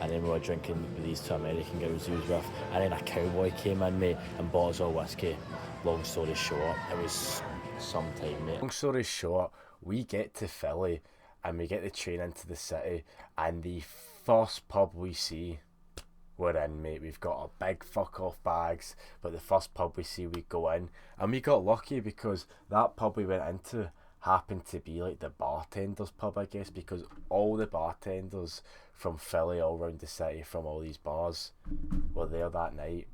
and then we were drinking with these 2 American girls he was with, and then a cowboy came in, mate, and bought us all whiskey. Long story short, it was some time, mate. Long story short, we get to Philly, and we get the train into the city, and the first pub we see, we're in, mate. We've got our big fuck off bags, but the first pub we see, we go in, and we got lucky because that pub we went into happened to be like the bartender's pub, I guess, because all the bartenders from Philly all around the city from all these bars were there that night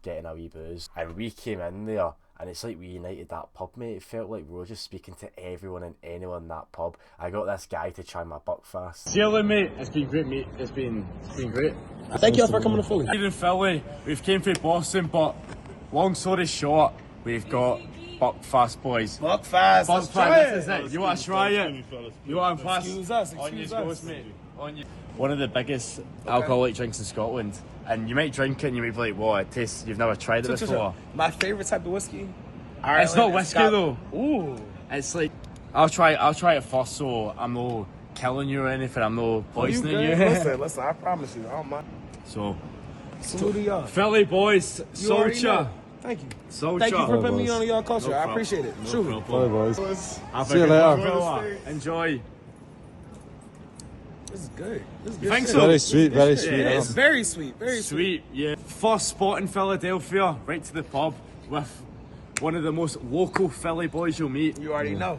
getting a wee booze, and we came in there and it's like we united that pub, mate. It felt like we were just speaking to everyone and anyone in that pub. I got this guy to try my Buckfast. Cheers, mate. It's been great, mate. It's been great. Thank you for coming to Philly. Here in Philly, we've came from Boston, but long story short, we've got Buckfast, boys. Buckfast. Buckfast, this is it. You want to try it? You want to pass? Excuse us. On your goes, mate. On you. One of the biggest alcoholic drinks in Scotland, and you might drink it and you might be like, "Whoa, it tastes." You've never tried it before. My favorite type of whiskey. It's not whiskey though. Ooh. It's like I'll try it first, so I'm not killing you or anything. I'm not poisoning you. Listen. I promise you, I don't mind. So, salute to y'all. Philly boys, Soldier. Thank you. So Thank you for putting me Bros. on your culture. No I problem. appreciate it. No Truly. problem. Bye, boys. Have See a you good one, later. fella. Enjoy. This is good. This is You good think shit. so? Very sweet, very sweet. Yeah, It's very sweet. Very sweet. Sweet, yeah. First spot in Philadelphia, right to the pub with one of the most local Philly boys you'll meet. You already know.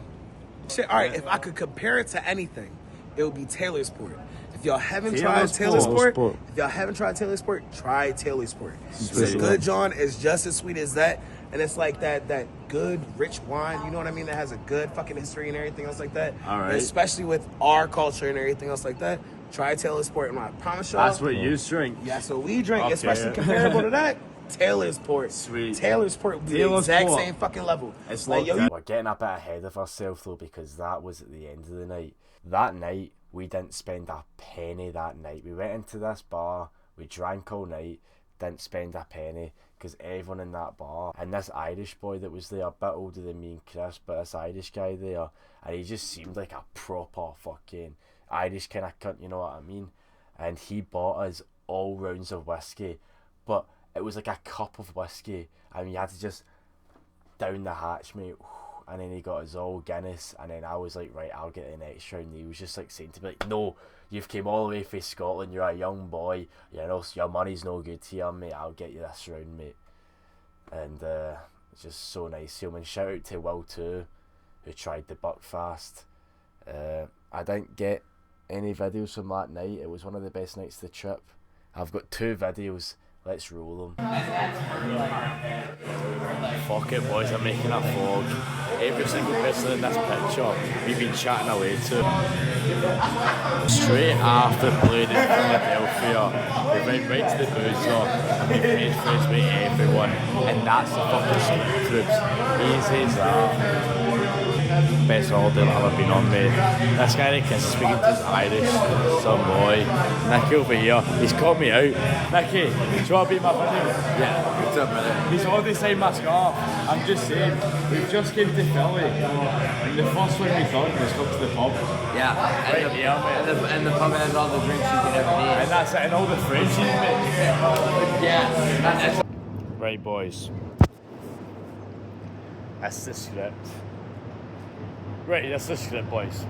Shit. All right. If I could compare it to anything, it would be Taylor Sport. If y'all haven't tried Taylor Sport, if y'all haven't tried Taylor Sport, try Taylor Sport. It's a good John. It's just as sweet as that. And it's like that good, rich wine, you know what I mean? That has a good fucking history and everything else like that. All right. And especially with our culture and everything else like that. Try Taylor Sport, and I promise y'all. That's what you drink. Yeah, so we drink, Okay. especially comparable to that. Taylor Sport. Sweet. Taylor Sport would be the Taylor exact Sport. same fucking level. It's like, yo, We're getting a bit ahead of ourselves though, because that was at the end of the night. That night, we didn't spend a penny that night. We went into this bar, we drank all night, didn't spend a penny, because everyone in that bar, and this Irish boy that was there, a bit older than me and Chris, but this Irish guy there, and he just seemed like a proper fucking Irish kind of cunt, you know what I mean? And he bought us all rounds of whiskey, but it was like a cup of whiskey, and you had to just down the hatch, mate. And then he got us all Guinness, and then I was like, right, I'll get the next round. And he was just like saying to me, like, no, you've came all the way from Scotland, you're a young boy, you know, so your money's no good here, mate, I'll get you this round, mate. And it's just so nice of him. And shout out to Will too, who tried the Buckfast. I didn't get any videos from that night. It was one of the best nights of the trip. I've got 2 videos. Let's roll them. Fuck it, boys, I'm making a vlog. Every single person in this picture, we've been chatting away to. Straight after playing in Philadelphia, we went right to the boozer and we made friends with everyone. And that's the fucking Scoop Troops. Easy as that. Best holiday I've ever been on, mate. This guy that Chris is speaking to is Irish, some boy. Nicky over here, he's caught me out. Nicky, do you want to be my video? Yeah, what's up, man? He's already signed my scarf. I'm just saying, we just came to Philly, and the first one we done was come to the pub. Yeah, Right here, mate. and the pub has all the drinks you could ever need. And that's it, and all the friends you mate. Yeah. Right, boys. That's the script. Right, that's the script, boys.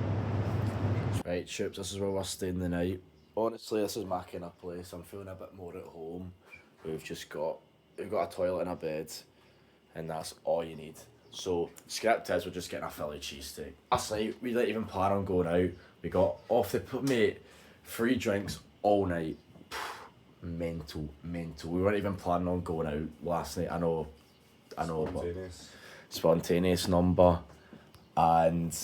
Right, Chips, this is where we're staying the night. Honestly, this is my kind of place. I'm feeling a bit more at home. We've got a toilet and a bed, and that's all you need. So, script is we're just getting a Philly cheesesteak. Last night, we didn't even plan on going out. We got off the, mate, 3 drinks all night. Mental. We weren't even planning on going out last night. I know, spontaneous number. And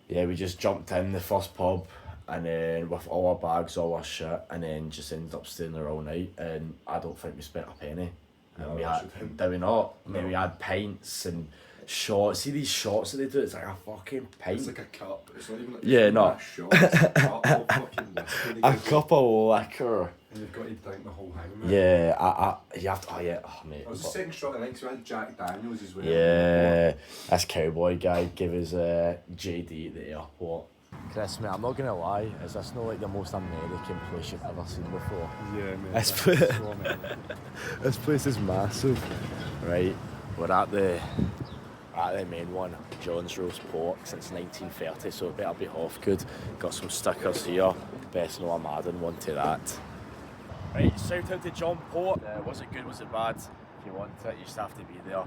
yeah, we just jumped in the first pub, and then with all our bags, all our shit, and then just ended up staying there all night. And I don't think we spent a penny. And we had, did we not? I mean, we had pints and shots. See these shots that they do? It's like a fucking pint. It's like a cup. It's not even like not a shot. It's a cup of fucking whiskey. a cup of liquor. And you've got to drink the whole thing, man. Yeah, you have to. Oh yeah, mate. It was the second shot of the night, so we had Jack Daniels as well. Yeah, this cowboy guy gave us JD at the airport. Chris, mate, I'm not gonna lie, is this not like the most American place you've ever seen before? Yeah, man. This place is massive. Right, we're at the main one, John's Roast Pork, since 1930, so it better be half good. Got some stickers here, best know I'm adding one to that. Right, shout out to John Port. Was it good, was it bad? If you want it, you just have to be there.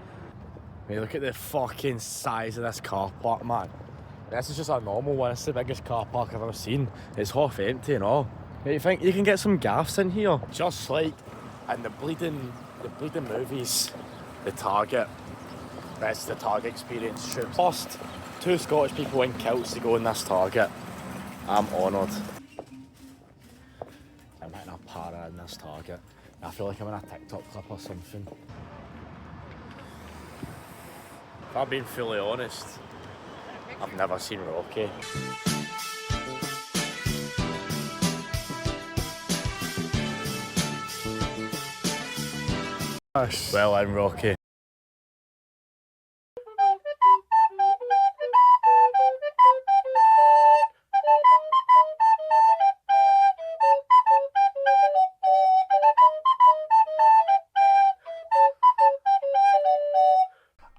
Mate, look at the fucking size of this car park, man. This is just a normal one. It's the biggest car park I've ever seen. It's half empty and all. Mate, you think you can get some gaffs in here? Just like in the bleeding movies, The Target. That's the Target experience. First, 2 Scottish people in kilts to go in this Target. I'm honoured. I'm hitting a para in this Target. I feel like I'm in a TikTok clip or something. If I'm being fully honest, I've never seen Rocky. Well, I'm Rocky.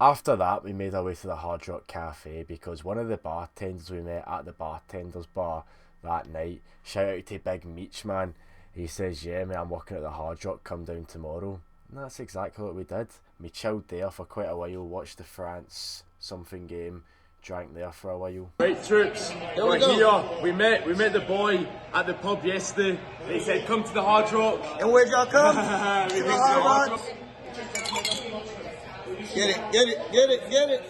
After that, we made our way to the Hard Rock Cafe because one of the bartenders we met at the bartender's bar that night, shout out to Big Meech, man. He says, yeah, man, I'm working at the Hard Rock, come down tomorrow. And that's exactly what we did. We chilled there for quite a while, watched the France something game, drank there for a while. Right, troops, we're here. We met the boy at the pub yesterday. He said, come to the Hard Rock. And where'd y'all come? We went to the Hard Rock. Get it, get it, get it, get it.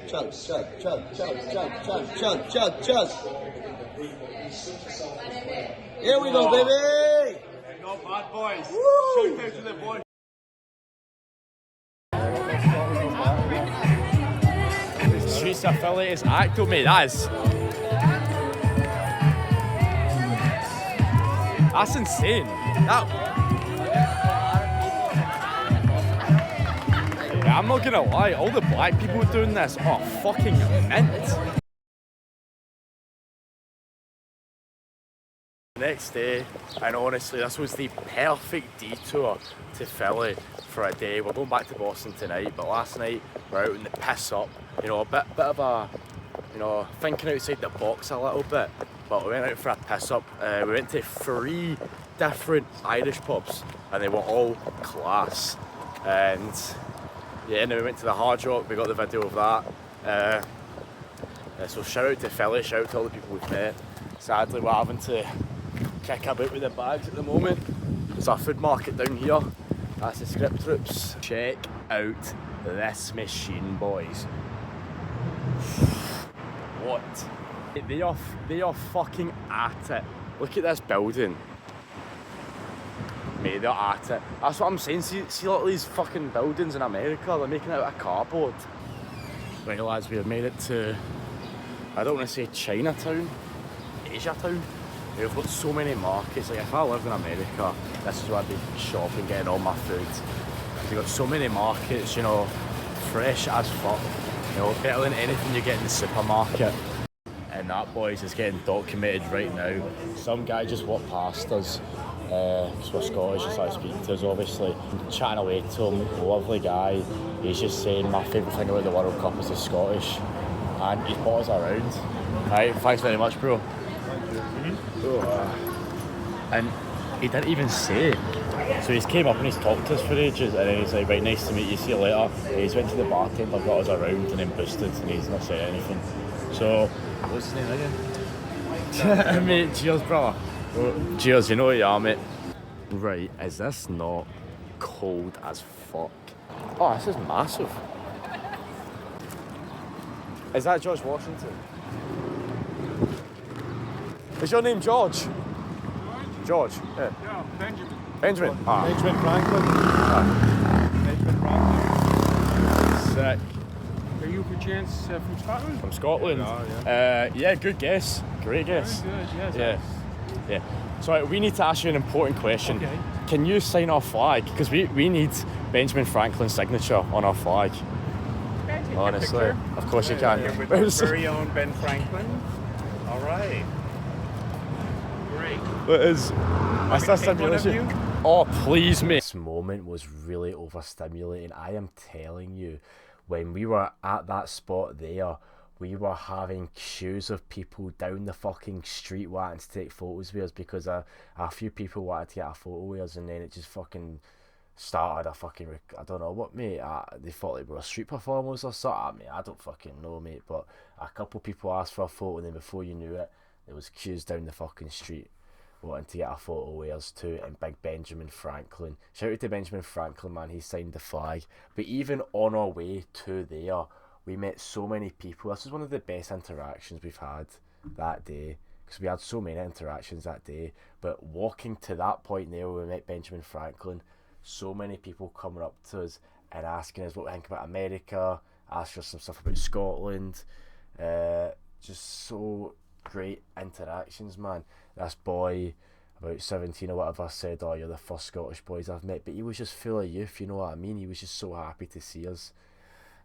Chug, chug, chug, chug, chug, chug, chug, chug, chug. Here we go, baby. Not bad, boys. Woo. Shout out to the boy. Streets affiliate is active, mate. That's insane. Yeah, I'm not gonna lie, all the black people doing this are fucking mint. The next day, and honestly, this was the perfect detour to Philly for a day. We're going back to Boston tonight, but last night we're out in the piss up. You know, a bit of a, you know, thinking outside the box a little bit. But we went out for a piss up. We went to 3 different Irish pubs, and they were all class. And yeah, and then we went to the Hard Rock. We got the video of that. So shout out to Philly, shout out to all the people we've met. Sadly, we're having to kick about with the bags at the moment. There's a food market down here. That's the Script Troops. Check out this machine, boys. What? They are fucking at it. Look at this building. Mate, they're at it. That's what I'm saying. See all these fucking buildings in America, they're making it out of cardboard. Right lads, we have made it to, I don't want to say Chinatown, Asia Town. We've got so many markets. Like if I lived in America, this is where I'd be shopping, getting all my food. We've got so many markets, you know, fresh as fuck. You know, better than anything you get in the supermarket. And that, boys, is getting documented right now. Some guy just walked past us, because we're Scottish, just like speaking to us obviously. I'm chatting away to him, lovely guy. He's just saying my favourite thing about the World Cup is the Scottish. And he's brought us around. Right, thanks very much, bro. And he didn't even say it. So he's came up and he's talked to us for ages, and then he's like, right, nice to meet you, see you later. He's went to the bartender, got us around and then boosted, and he's not said anything. So, what's his name again? Mate, cheers, brother. Cheers, you know what you are, mate. Right, is this not cold as fuck? Oh, this is massive. Is that George Washington? Is your name George? George? Yeah. Yeah, Benjamin. Benjamin? Ah. Benjamin Franklin. Ah. Benjamin Franklin. Sick. Are you perchance from Scotland? From Scotland? Yeah, good guess. Great guess. Very good, yes. Yeah. So we need to ask you an important question. Okay. Can you sign our flag? Because we need Benjamin Franklin's signature on our flag. Honestly. Of course you can. With our very own Ben Franklin. All right. Great. It is. That's that stimulation. Oh, please, mate. This moment was really overstimulating. I am telling you, when we were at that spot there, we were having queues of people down the fucking street wanting to take photos with us because a few people wanted to get a photo with us, and then it just fucking started a fucking, I don't know what, mate. They thought like we were street performers or something. Mate, I don't fucking know, mate. But a couple people asked for a photo, and then before you knew it, there was queues down the fucking street wanting to get a photo with us too. And big Benjamin Franklin, shout out to Benjamin Franklin, man, he signed the flag. But even on our way to there, we met so many people. This was one of the best interactions we've had that day, because we had so many interactions that day. But walking to that point there where we met Benjamin Franklin, so many people coming up to us and asking us what we think about America, asking us some stuff about Scotland. Just so great interactions, man. This boy, about 17 or whatever, said, oh, you're the first Scottish boys I've met. But he was just full of youth, you know what I mean? He was just so happy to see us.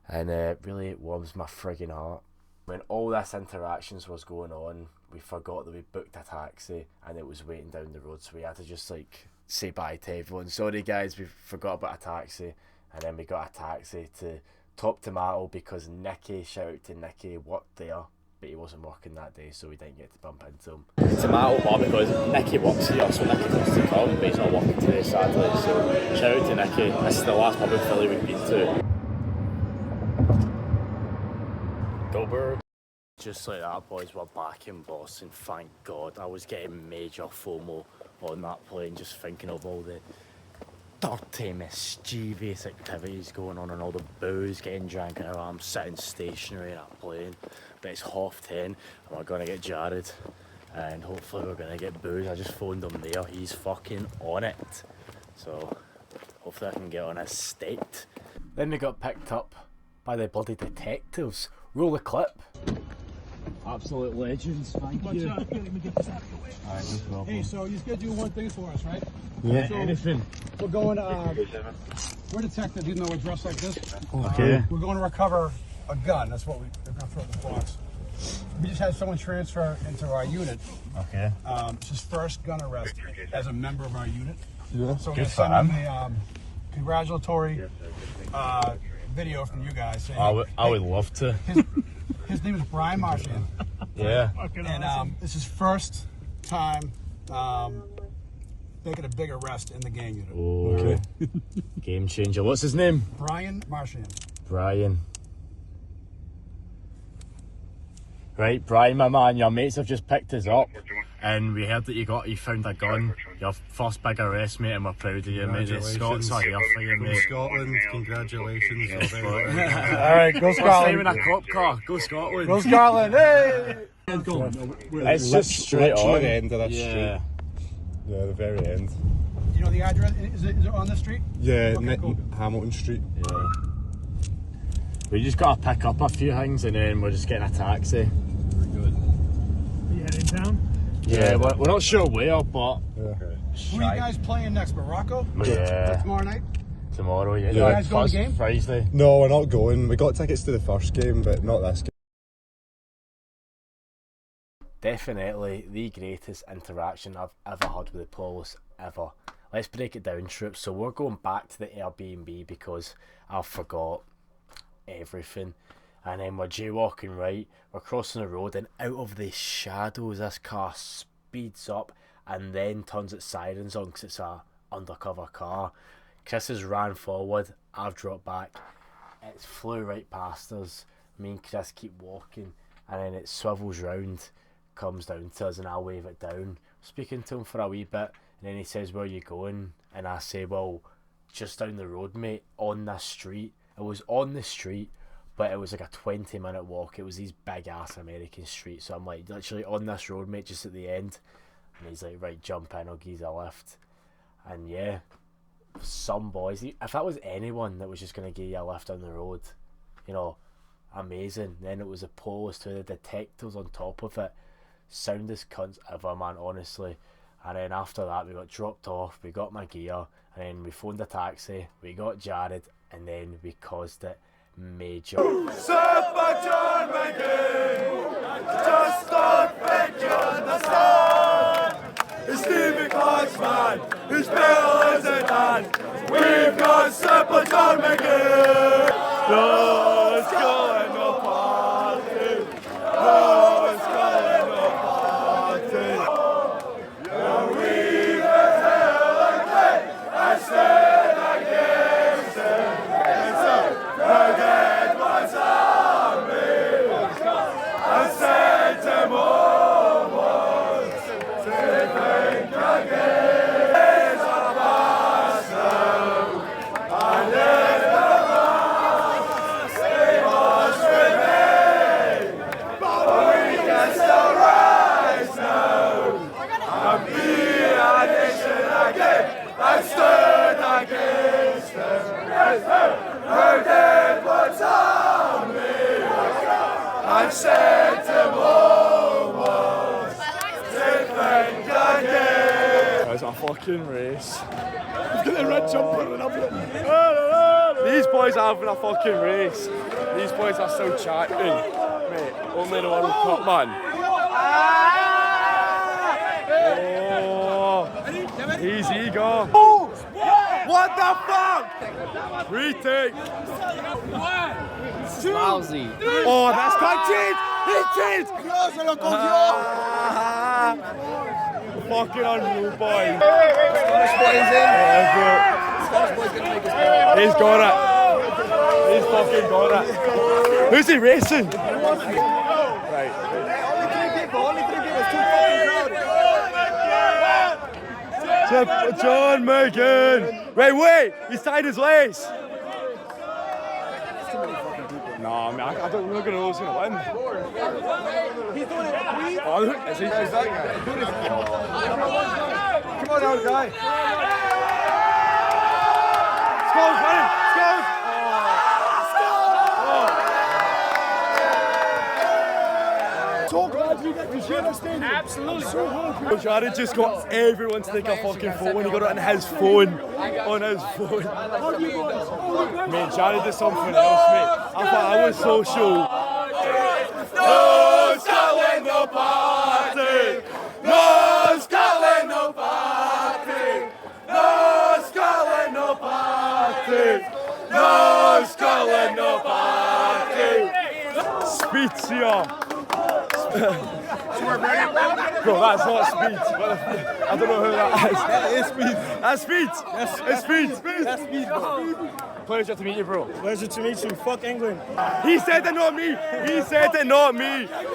And really it warms my friggin' heart. When all this interactions was going on, we forgot that we booked a taxi and it was waiting down the road, so we had to just like say bye to everyone. Sorry guys, we forgot about a taxi, and then we got a taxi to Top Tomato because Nicky, shout out to Nicky, worked there, but he wasn't working that day, so we didn't get to bump into him. Tomato bar because Nicky works here, so Nicky wants to come, but he's not working today sadly, so shout out to Nicky. This is the last pub in Philly we've been to. Goldberg. Just like that, boys, we're back in Boston, thank God. I was getting major FOMO on that plane, just thinking of all the dirty, mischievous activities going on and all the booze getting drank, and I'm sitting stationary in that plane. But it's 10:30 and we're going to get Jared, and hopefully we're going to get booze. I just phoned him there, he's fucking on it. So hopefully I can get on his state. Then we got picked up by the bloody detectives. Roll the clip. Absolute legends, thank you. Let me get this out of your way. Alright, no problem. Hey, so you gotta do one thing for us, right? Yeah, so anything. We're going we're detectives, even though we're dressed like this. Okay. We're going to recover a gun. That's what we're gonna throw in the box. We just had someone transfer into our unit. Okay. It's his first gun arrest as a member of our unit. Yeah. So we're Good gonna for send him a congratulatory video from you guys. Saying, I would love to. His name is Brian Marchand. Yeah. And it's his first time making a big arrest in the gang unit. Oh, okay. Game changer. What's his name? Brian Marchand. Brian. Right, Brian, my man, your mates have just picked us up, and we heard that you found a gun. Your first big arrest, mate, and we're proud of you, mate. The Scots are here for you, mate. Scotland, congratulations. Alright, go Scotland. In a cop car, go Scotland. Go Scotland, hey! It's just straight literally on. the end of that street. Yeah, the very end. You know the address? Is it on this street? Yeah, Okay, cool. Hamilton Street. Yeah. We just got to pick up a few things and then we're just getting a taxi. We're good. Are you heading in town? Yeah, we're not sure where, but... Yeah. Who are you guys playing next? Morocco? Yeah. Tomorrow night? Tomorrow, yeah. You guys going to the game? Friday. No, we're not going. We got tickets to the first game, but not this game. Definitely the greatest interaction I've ever had with the Polos ever. Let's break it down, troops. So we're going back to the Airbnb because I forgot everything. And then we're jaywalking, right? We're crossing the road, and out of the shadows this car speeds up and then turns its sirens on because it's a undercover car. Chris has ran forward, I've dropped back. It's flew right past us. Me and Chris keep walking, and then it swivels round, comes down to us, and I'll wave it down. Speaking to him for a wee bit, and then he says, "Where are you going?" And I say, "Well, just down the road, mate, on this street." It was on the street, but it was like a 20-minute walk. It was these big ass American streets. So I'm like, literally on this road, mate, just at the end. And he's like, "Right, jump in, I'll give you a lift." And yeah, some boys, if that was anyone that was just going to give you a lift on the road, you know, amazing. Then it was the Polos too, the detectives on top of it. Soundest cunts ever, man, honestly. And then after that, we got dropped off, we got my gear, and then we phoned a taxi, we got Jared, and then we caused it major. Super John McGinn, just don't think you understand. It's Stevie Clark's man, his bill isn't done. We've got Super John McGinn. No, it's going no party. No, it's going no party. Yeah, we were hell and clay. I stand against him. Forget what's on me. I said to moments to think again. It's all of us now. I never lost. They must remain. But we can still rise now. And be a nation again. I stood against them. Forget what's on me. I said to moments to think again. It's a fucking race. He's got the red jumper and everything. These boys are having a fucking race. These boys are so chatting. Mate, only the World Cup, man. Oh, easy go. What the the fuck? Retake. Lousy. Oh, that's can't cheat. He cheats. Fucking unreal, boy. He's got it. He's fucking got it. Who's he racing? Right. Only three people. It's too fucking crowded. John McGinn. Wait. He's tied his lace. No, man, I don't look at who's going to win. He's doing it. Oh, is he? Is that guy? Come on now, guy. Skulls winning. Skulls. So glad you get to share the stadium. Absolutely. So happy. Jared just got everyone to take a fucking photo when he got it on his phone. Mate, Jared did something else, mate. I thought I was so sure. No Scotland, no party. No Scotland, no party. No Scotland, no party. No Scotland, no party. Speed's here. Bro, that's not Speed. I don't know who that is. That is Speed. That's Speed. It's Speed. That's Speed, bro. Pleasure to meet you, bro. Pleasure to meet you. Fuck England. He said it, not me. He said it, not me. Fuck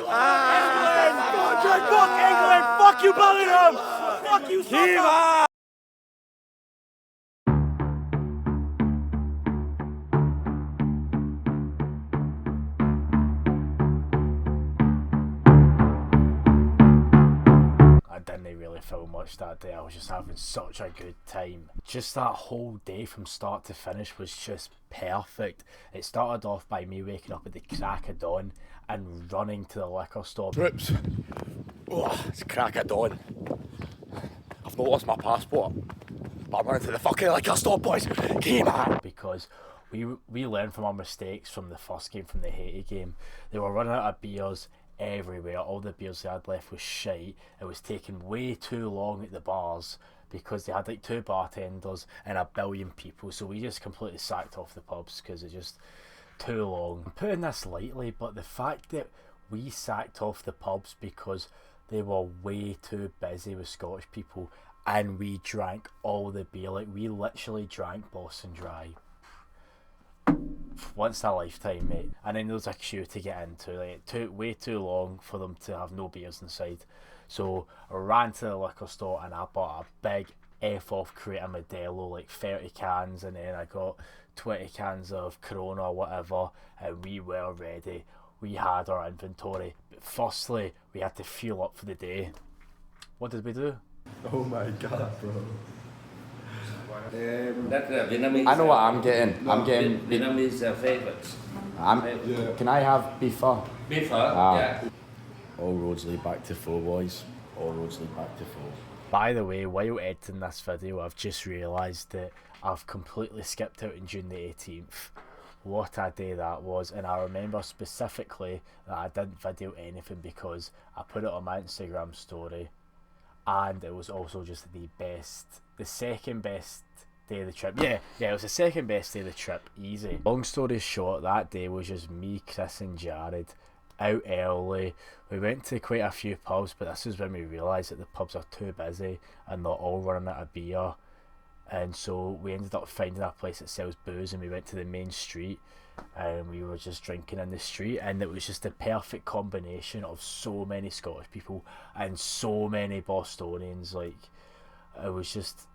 England. Fuck you, Bellingham. Fuck you, Kiva. I didn't really feel much that day. I was just having such a good time. Just that whole day from start to finish was just perfect. It started off by me waking up at the crack of dawn and running to the liquor store. Trips. Oh, it's crack of dawn. I've not lost my passport, but I'm running to the fucking liquor store, boys. Game on. Because we learned from our mistakes from the first game, from the Haiti game. They were running out of beers everywhere. All the beers they had left was shite. It was taking way too long at the bars because they had like 2 bartenders and 1 billion people, so we just completely sacked off the pubs because it's just too long. I'm putting this lightly, but the fact that we sacked off the pubs because they were way too busy with Scottish people and we drank all the beer, like we literally drank Boston Dry once in a lifetime, mate. And then there was a queue to get into, like it took way too long for them to have no beers inside. So I ran to the liquor store and I bought a big F-off crate of Modelo, like 30 cans, and then I got 20 cans of Corona or whatever, and we were ready. We had our inventory, but firstly we had to fuel up for the day. What did we do? Oh my god, bro. I know what I'm getting. I'm getting Vietnamese favourites. Can I have beef pho? Beef pho, yeah. All roads lead back to Pho, boys. All roads lead back to Pho. By the way, while editing this video, I've just realised that I've completely skipped out on June the 18th. What a day that was, and I remember specifically that I didn't video anything because I put it on my Instagram story, and it was also just the second best day of the trip. Yeah, it was the second best day of the trip, easy. Long story short, that day was just me, Chris and Jared out early. We went to quite a few pubs, but this is when we realised that the pubs are too busy and they're all running out of beer. And so we ended up finding a place that sells booze, and we went to the main street and we were just drinking in the street, and it was just the perfect combination of so many Scottish people and so many Bostonians. Like, it was just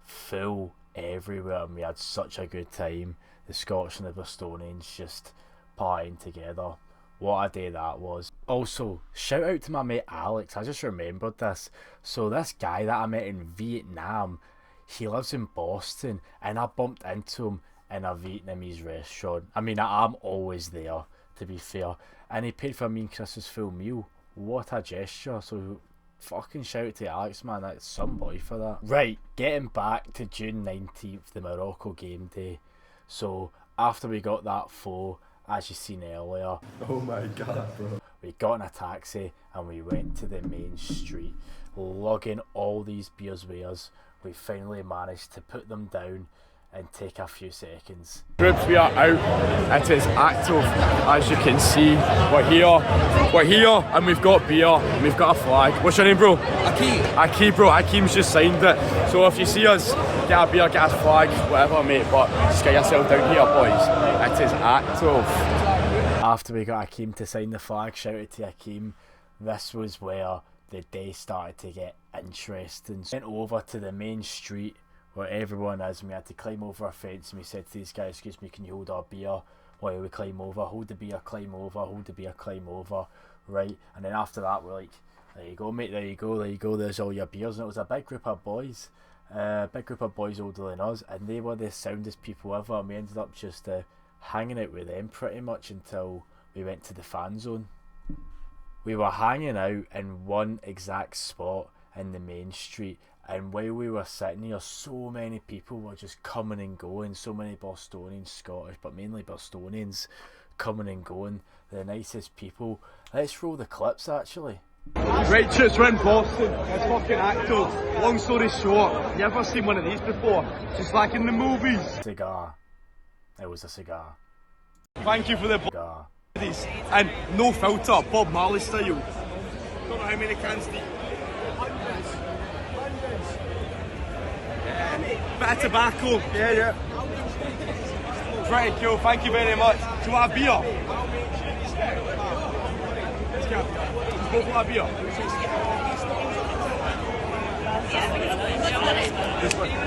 full everywhere and we had such a good time. The Scottish and the Bostonians just partying together. What a day that was. Also, shout out to my mate Alex. I just remembered this. So this guy that I met in Vietnam, he lives in Boston, and I bumped into him in a Vietnamese restaurant. I mean, I'm always there, to be fair. And he paid for me and Chris's full meal. What a gesture. So fucking shout out to Alex, man. That's some boy for that. Right, getting back to June 19th, the Morocco game day. So after we got that pho, as you seen earlier, Oh my god, bro. we got in a taxi and we went to the main street, lugging all these beers with us. We finally managed to put them down and take a few seconds. Groups, we are out. It is active, as you can see. We're here, and we've got beer, and we've got a flag. What's your name, bro? Akeem, bro. Akeem's just signed it. So if you see us, get a beer, get a flag, whatever, mate. But just get yourself down here, boys. It is active. After we got Akeem to sign the flag, shout out to Akeem. This was where the day started to get interesting. Went over to the main street where everyone is, and we had to climb over a fence, and we said to these guys, excuse me, can you hold our beer while we climb over? Hold the beer, climb over, hold the beer, climb over, right? And then after that we're like, there you go mate, there you go, there's all your beers. And it was a big group of boys, older than us, and they were the soundest people ever, and we ended up just hanging out with them pretty much until we went to the fan zone. We were hanging out in one exact spot in the main street, and while we were sitting here, so many people were just coming and going, so many Bostonians, Scottish, but mainly Bostonians, coming and going, the nicest people. Let's roll the clips actually. Right, Chips, we're in Boston. It's fucking active. Long story short, you ever seen one of these before? Just like in the movies. Cigar. It was a cigar. Thank you for the cigar. And no filter, Bob Marley style. Don't know how many cans do you... Bit of tobacco. Yeah. Pretty cool, thank you very much. Do you want a beer? Let's go for a beer.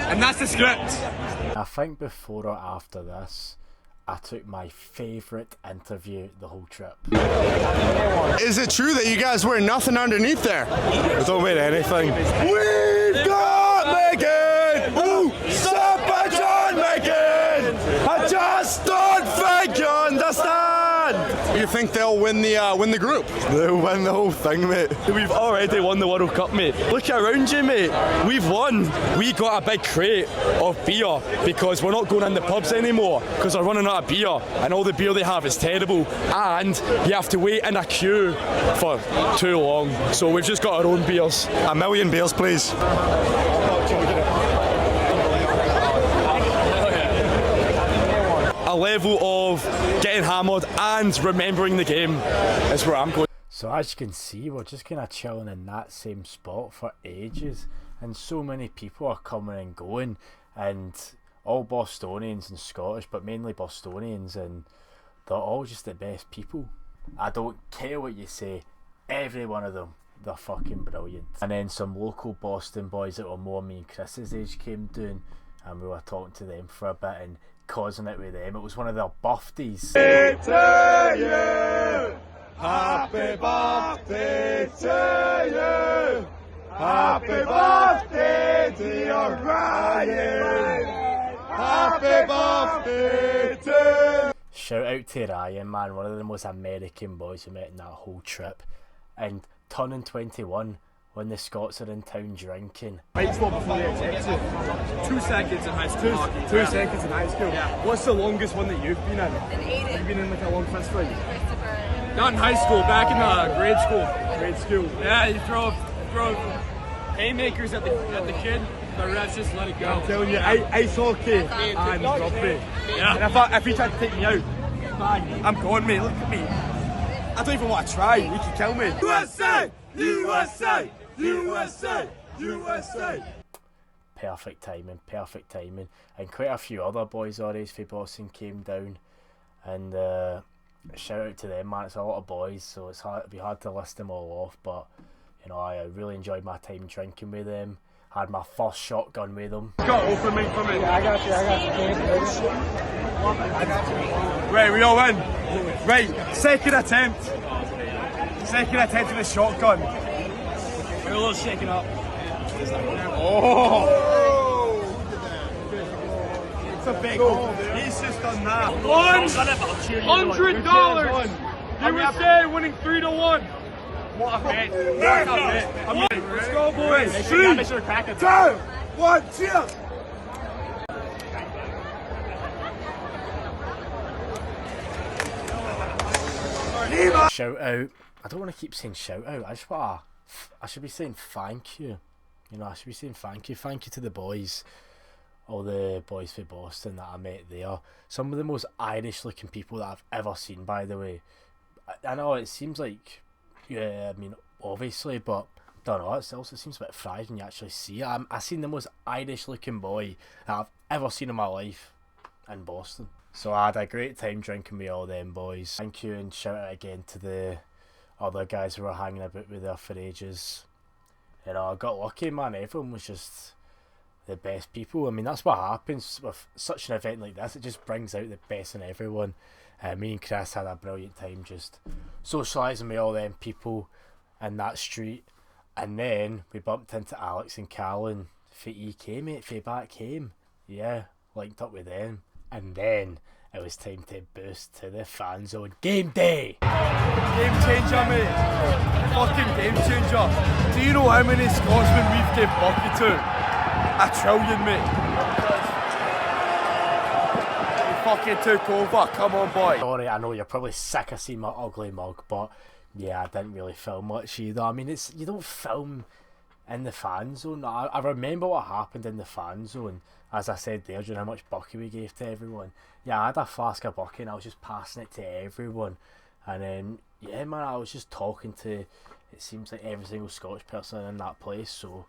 And that's the script. I think before or after this, I took my favourite interview the whole trip. Is it true that you guys wear nothing underneath there? We don't wear anything. We've got Megan! Woo! Stop by John Megan! I just don't think you understand! You think they'll win the group? They'll win the whole thing, mate. We've already won the World Cup, mate. Look around you, mate. We've won. We got a big crate of beer because we're not going in the pubs anymore because they're running out of beer and all the beer they have is terrible and you have to wait in a queue for too long. So we've just got our own beers. 1 million beers, please. A level of getting hammered and remembering the game is where I'm going. So as you can see, we're just kind of chilling in that same spot for ages, and so many people are coming and going, and all Bostonians and Scottish, but mainly Bostonians, and they're all just the best people. I don't care what you say, every one of them, they're fucking brilliant. And then some local Boston boys that were more me and Chris's age came down, and we were talking to them for a bit and causing it with them. It was one of their birthdays. To you. Happy birthday to you. Happy birthday dear Ryan. Happy birthday to... Shout out to Ryan, man, one of the most American boys we met in that whole trip. And turning 21 when the Scots are in town drinking. Right, stop before you eject it. 2 seconds in high school. 2 seconds in high school? Yeah. What's the longest one that you've been in? You've been in like a long fist fight? Not in high school, back in grade school. Grade school? Yeah, you drove haymakers at the kid, the refs just let it go. I'm telling you, ice hockey and rugby. Yeah. And if he tried to take me out, bang, I'm gone, mate, look at me. I don't even want to try, he could kill me. USA! USA! USA! USA! Perfect timing. And quite a few other boys already for Boston came down, and shout out to them, man. It's a lot of boys, so it'd be hard to list them all off, but you know, I really enjoyed my time drinking with them. Had my first shotgun with them. Got open me from it. Yeah, I got you. Right, we all in. Right, second attempt with the shotgun. We're a little shaken up. Oh! It's a big goal. He's just done that. $100! USA winning 3-1. What a bet. Let's go, boys. 3, 2, 1, cheers! Shout out. I don't want to keep saying shout out. I should be saying thank you. You know, I should be saying thank you. Thank you to the boys. all the boys from Boston that I met there. Some of the most Irish looking people that I've ever seen, by the way. I know it seems like, yeah, I mean, obviously, but don't know, it also seems a bit fried when you actually see it. I seen the most Irish looking boy that I've ever seen in my life in Boston. So I had a great time drinking with all them boys. Thank you, and shout out again to the other guys who were hanging about with there for ages. You know, I got lucky, man. Everyone was just the best people. I mean, that's what happens with such an event like this. It just brings out the best in everyone. Me and Chris had a brilliant time just socialising with all them people in that street. And then we bumped into Alex and Callan for EK, mate, for back home. Yeah, linked up with them. And then it was time to boost to the fan zone. Game day! Game changer, mate. Fucking game changer. Do you know how many Scotsmen we've gave Bucky to? 1 trillion, mate. He fucking took over. Come on, boy. Sorry, I know you're probably sick of seeing my ugly mug, but yeah, I didn't really film much either. I mean, you don't film in the fan zone. I remember what happened in the fan zone. As I said there, do you know how much Bucky we gave to everyone? Yeah, I had a flask of Bucky and I was just passing it to everyone. And then, yeah, man, I was just talking to, it seems like every single Scottish person in that place. So,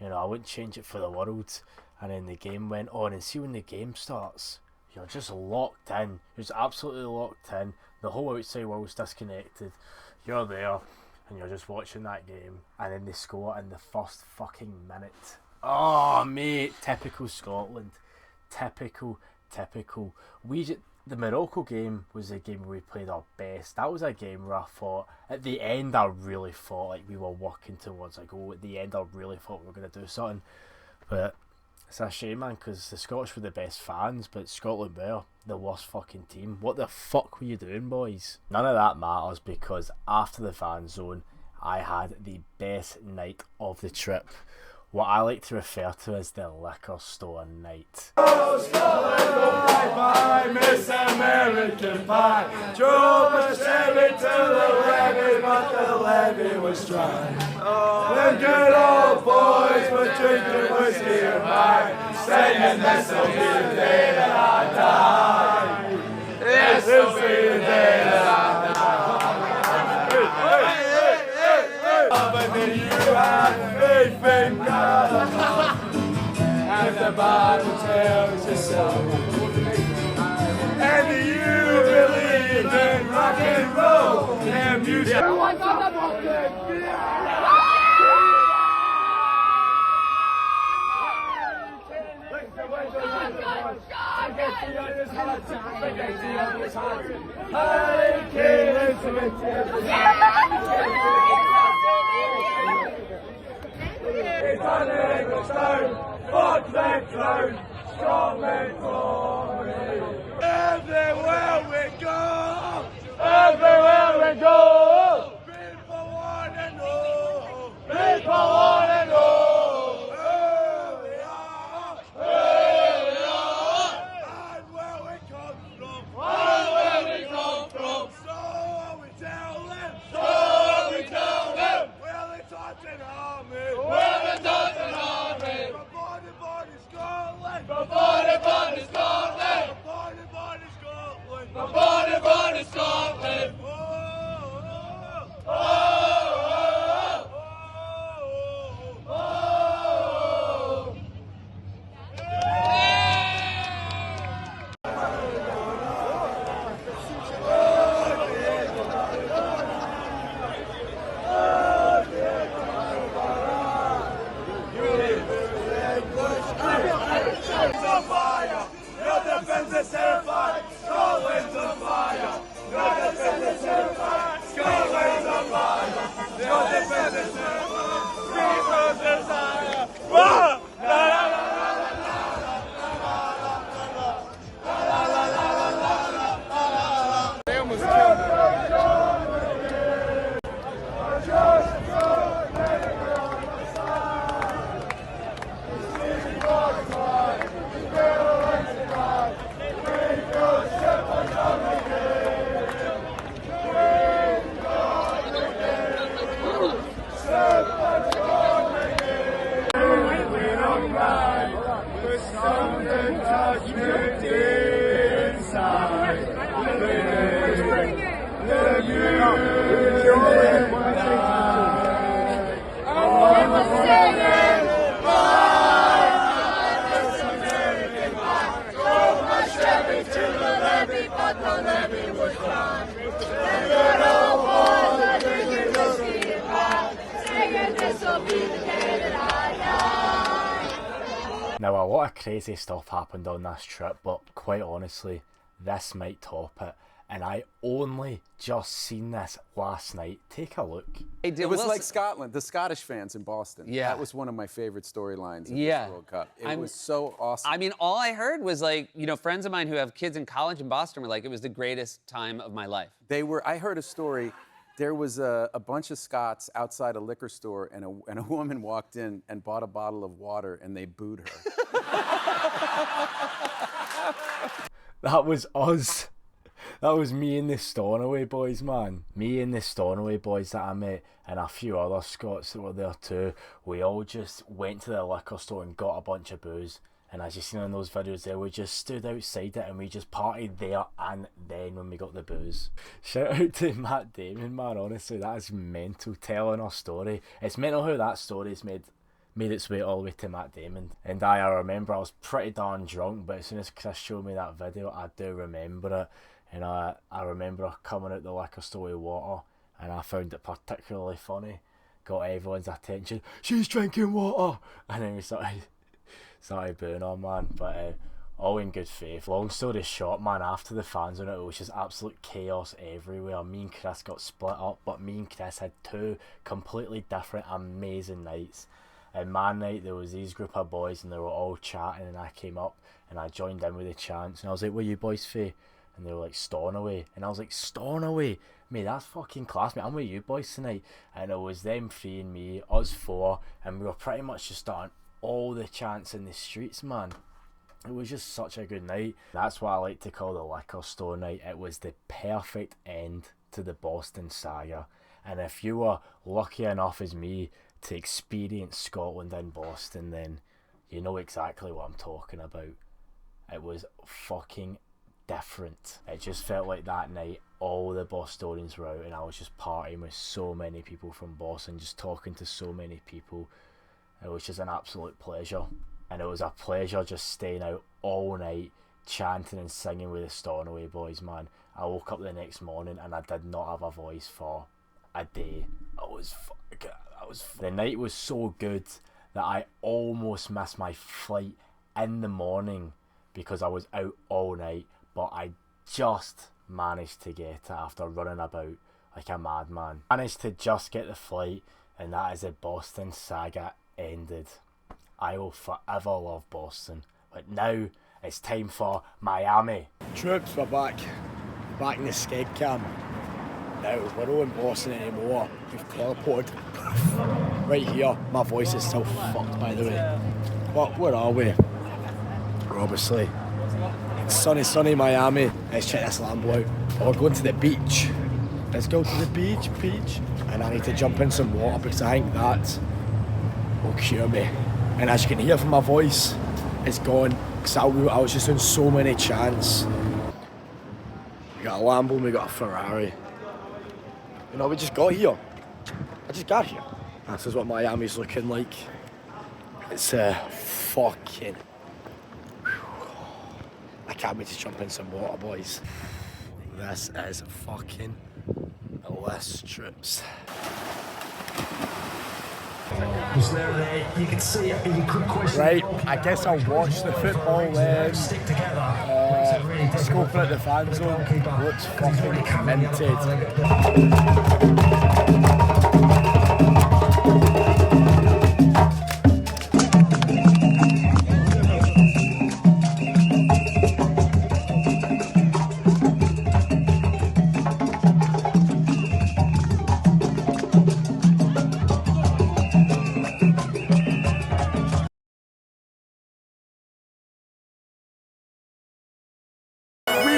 you know, I wouldn't change it for the world. And then the game went on. And see, when the game starts, you're just locked in. You're just absolutely locked in. The whole outside world's disconnected. You're there and you're just watching that game. And then they score in the first fucking minute. Oh, mate, typical Scotland. Typical. The Morocco game was a game where we played our best. That was a game where I thought, at the end, I really thought like we were working towards a goal. At the end, I really thought we were going to do something. But it's a shame, man, because the Scottish were the best fans, but Scotland were the worst fucking team. What the fuck were you doing, boys? None of that matters, because after the fan zone, I had the best night of the trip. What I like to refer to as the liquor store night. Oh, Scotland, bye-bye, Miss American Pie. Drove a Chevy to the levee, but the levee was dry. Them good old boys were drinking whiskey and wine, saying this'll be the day that I die. This'll be the day that I die. But then you have faith in God, and the Bible tells you so. And do you believe in rock and roll and music? It's on the English town, fuck that clown, Scotland for me. Everywhere we go, people want to know, who we are, and where we come from, so we tell them, we're the Tottenham Army. Scotland. Scotland's on fire. Your defense is Now, a lot of crazy stuff happened on this trip, but quite honestly, this might top it. And I only just seen this last night. Take a look. It was like Scotland, the Scottish fans in Boston. Yeah. That was one of my favorite storylines in Yeah. this World Cup. It was so awesome. I mean, all I heard was like, you know, friends of mine who have kids in college in Boston were like, it was the greatest time of my life. I heard a story. There was a bunch of Scots outside a liquor store, and a woman walked in and bought a bottle of water, and they booed her. That was us. That was me and the Stornoway boys, man. Me and the Stornoway boys that I met, and a few other Scots that were there too. We all just went to the liquor store and got a bunch of booze. And as you've seen in those videos there, we just stood outside it and we just partied there and then when we got the booze. Shout out to Matt Damon, man. Honestly, that is mental, telling our story. It's mental how that story's made its way all the way to Matt Damon. And I remember I was pretty darn drunk, but as soon as Chris showed me that video, I do remember it. And I remember coming out the liquor store with water, and I found it particularly funny. Got everyone's attention. She's drinking water! And then we started booing her, man. But all in good faith. Long story short, man, after the fans on it was just absolute chaos everywhere. Me and Chris got split up, but me and Chris had two completely different, amazing nights. And man night, there was these group of boys, and they were all chatting, and I came up, and I joined in with the chants, and I was like, "Where you boys fae?" And they were like, "Stornoway." And I was like, "Stornoway? Mate, that's fucking class, mate. I'm with you boys tonight." And it was them three and me, us four, and we were pretty much just starting all the chants in the streets, man. It was just such a good night. That's what I like to call the liquor store night. It was the perfect end to the Boston saga. And if you were lucky enough as me to experience Scotland in Boston, then you know exactly what I'm talking about. It was fucking different. It just felt like that night all the Bostonians were out, and I was just partying with so many people from Boston, just talking to so many people. It was just an absolute pleasure, and it was a pleasure just staying out all night chanting and singing with the Stornoway boys, man. I woke up the next morning and I did not have a voice for a day. The night was so good that I almost missed my flight in the morning because I was out all night, but I just managed to get it after running about like a madman. Managed to just get the flight, and that is the Boston saga ended. I will forever love Boston, but now it's time for Miami. Troops, we're back in the skeg cam. Now we're not in Boston anymore. We've teleported right here. My voice is still fucked, by the way. But where are we? We're obviously sunny Miami. Let's check this Lambo out. We're going to the beach. Let's go to the beach. And I need to jump in some water because I think that will cure me. And as you can hear from my voice, it's gone. Because I was just doing so many chants. We got a Lambo and we got a Ferrari. You know, we just got here. I just got here. This is what Miami's looking like. It's fucking... I can't wait to jump in some water, boys. This is fucking Les Troops. You can see it in quick question. Right, I guess I'll watch the football then. Scoping at the fan zone. Looks fucking minted.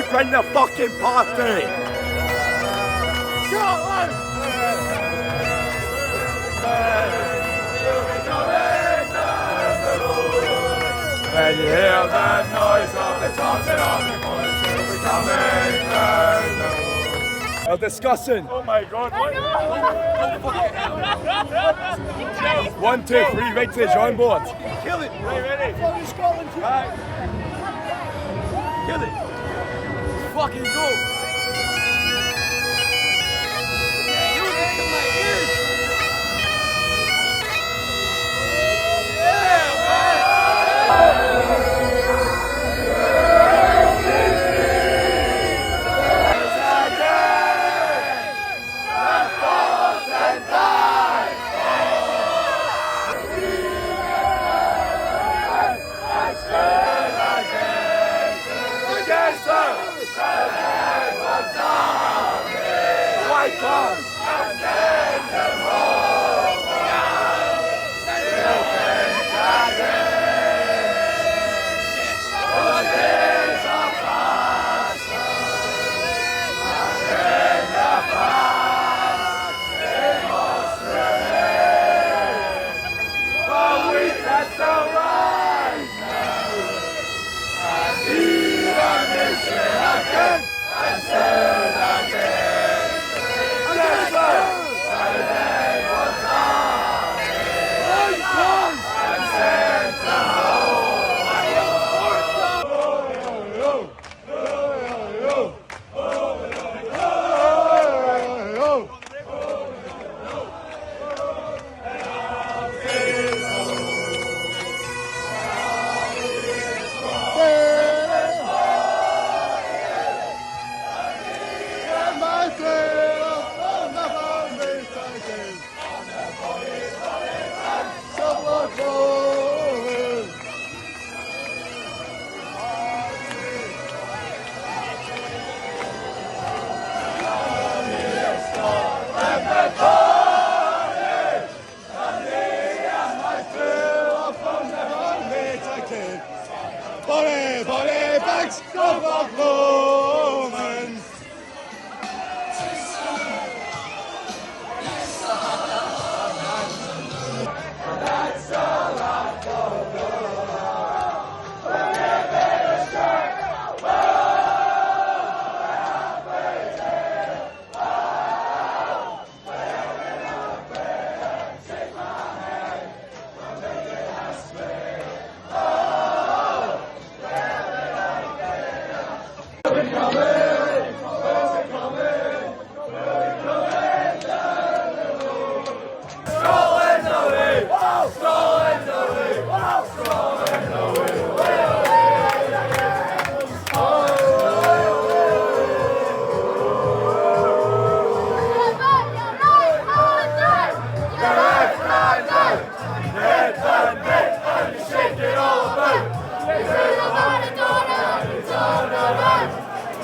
Bring the fucking party! Scotland! When you hear the noise of the taunting of the bullets, we're coming down the road. We're discussing. Oh my god, what? 1, 2, 3, right to the drawing board. Kill it! Ready? Scotland, right. Kill it! Fucking go! next Moment.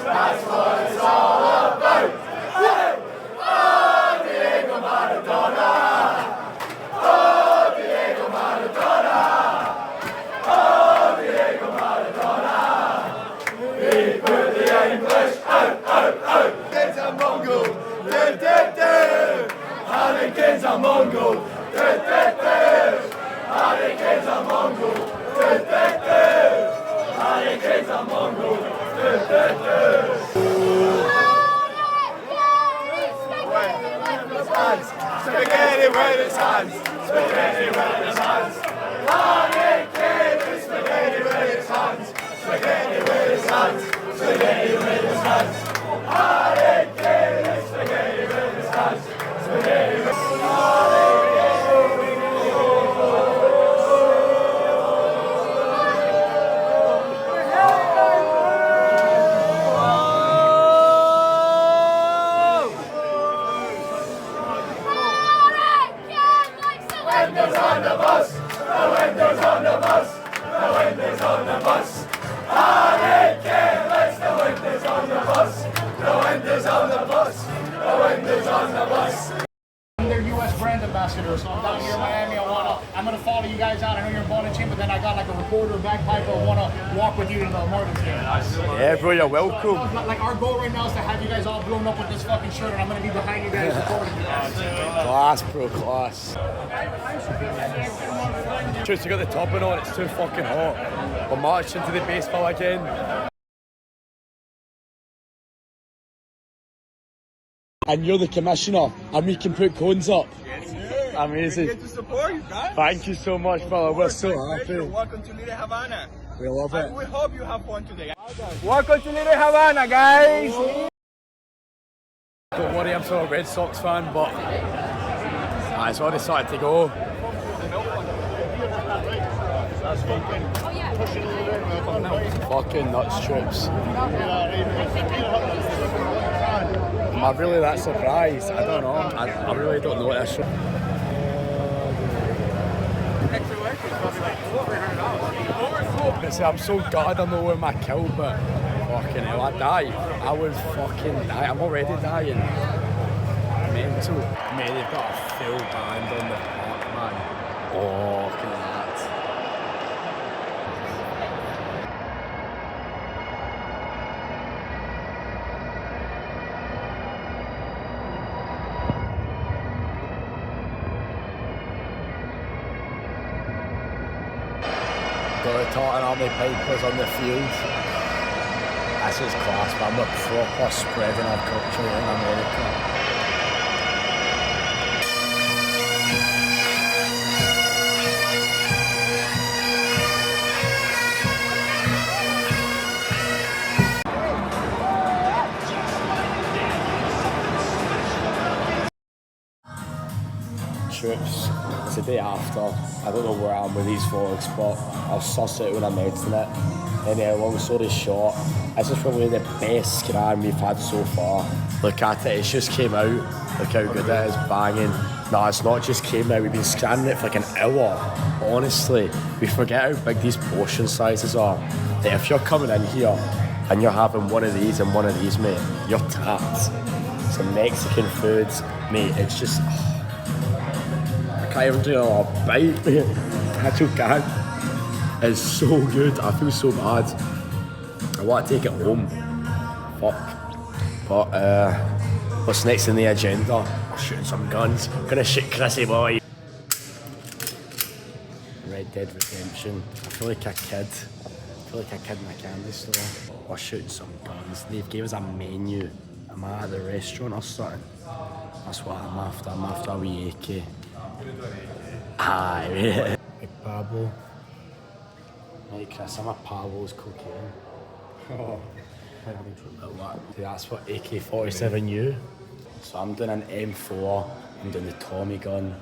That's what it's all about. Oh, Diego Maradona. Oh, Diego Maradona. Oh, Diego Maradona. He put the English out. Kids are Mongol. Harry kids are Mongol. Harry kids are Mongol. Harry kids are Mongol. Spaghetti with his hands. Spaghetti with his hands. Harry kid is spaghetti with his hands. Spaghetti with his hands. Spaghetti with his hands. Harry kid is spaghetti with his hands. Spaghetti with his hands. Windows on the bus, the windows on the bus, the windows on the bus. Harry Kane likes the windows on the bus, the windows on the bus, the windows on the bus. I'm their U.S. brand ambassador, so I'm down here in Miami. I'm gonna follow you guys out. I know you're in Bonachin, but then I got like a recorder, bagpipe. I wanna walk with you to the Martins game. Yeah, bro, you're welcome. Like our goal right now is to have you guys all blown up with this fucking shirt, and I'm gonna be behind you guys recording you guys. Class, bro, class. Just to get the topping on, it's too fucking hot. We're marching to the baseball again. And you're the commissioner, and we can put cones up. Amazing. Get to support you guys. Thank you so much, brother. We're so happy. Welcome to Little Havana. We love it. We hope you have fun today. Welcome to Little Havana, guys. Don't worry, I'm still a Red Sox fan, but it's already started to go. Fucking nuts, trips. Am I really that surprised? I don't know. I really don't know what this is. I'm so gutted I'm not wearing my kilt, but fucking hell, I'd die. I would fucking die. I'm already dying. Mental. Mate, they've got a full band on the park, man. Oh, look at that. Got the Tartan Army Pipers on the field. This is class, man. We're proper spreading our culture in America. Troops. It's the day after. I don't know where I am with these vlogs, but I'll suss it when I'm editing it. Anyway, long story short, this is probably the best scram we've had so far. Look at it, it just came out. Look how good it is, banging. No, it's not just came out, we've been scanning it for like an hour. Honestly, we forget how big these portion sizes are. That if you're coming in here and you're having one of these and one of these, mate, you're tapped. Some Mexican foods, mate, it's just... I can't even do a bite, mate. I just can't. It's so good. I feel so bad. I want to take it home. Fuck. But what's next in the agenda? We're shooting some guns. Gonna shoot Chrissy boy. Red Dead Redemption. I feel like a kid. I feel like a kid in a candy store. We're shooting some guns. They've gave us a menu. Am I at the restaurant or something? That's what I'm after. I'm after a wee AK. Aye. Big Pablo. Right, Chris, I'm a Pablo's cocaine. Oh. That's what AK-47U. So I'm doing an M4, I'm doing the Tommy gun,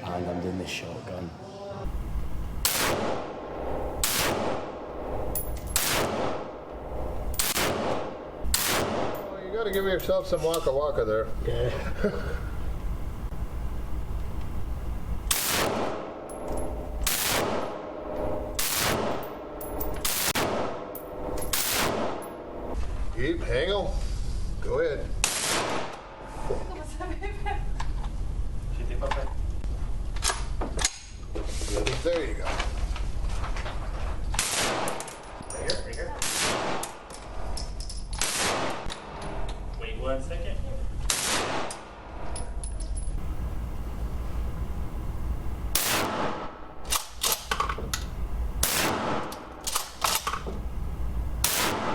and I'm doing the shotgun. You gotta give yourself some waka waka there. Yeah. Keep, hang go ahead. There you go. Right here. Wait 1 second.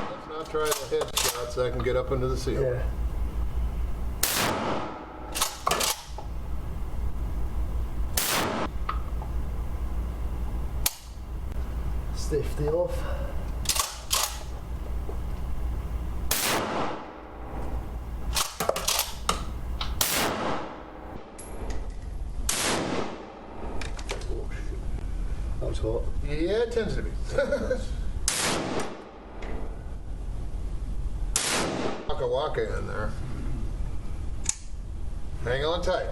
Let's not try the headshots so I can get up into the ceiling. Yeah. Safety off. That was hot. Yeah, it tends to be. Waka waka in there. Hang on tight.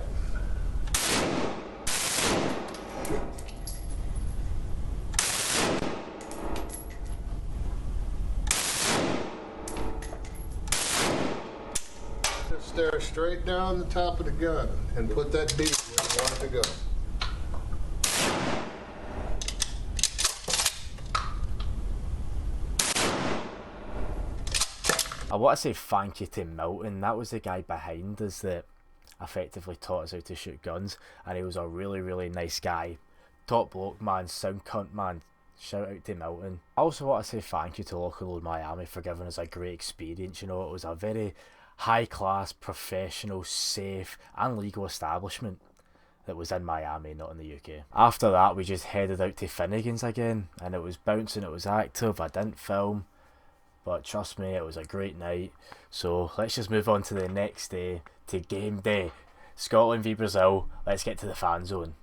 Just stare straight down the top of the gun and put that bead where you want it to go. I want to say thank you to Milton. That was the guy behind us that effectively taught us how to shoot guns, and he was a really, really nice guy. Top bloke, man, sound cunt, man. Shout out to Milton. I also want to say thank you to Local Load Miami for giving us a great experience. You know, it was a very high class, professional, safe and legal establishment that was in Miami, not in the UK. After that, we just headed out to Finnegan's again, and it was bouncing, it was active. I didn't film, but trust me, it was a great night. So let's just move on to the next day, to game day. Scotland v Brazil. Let's get to the fan zone.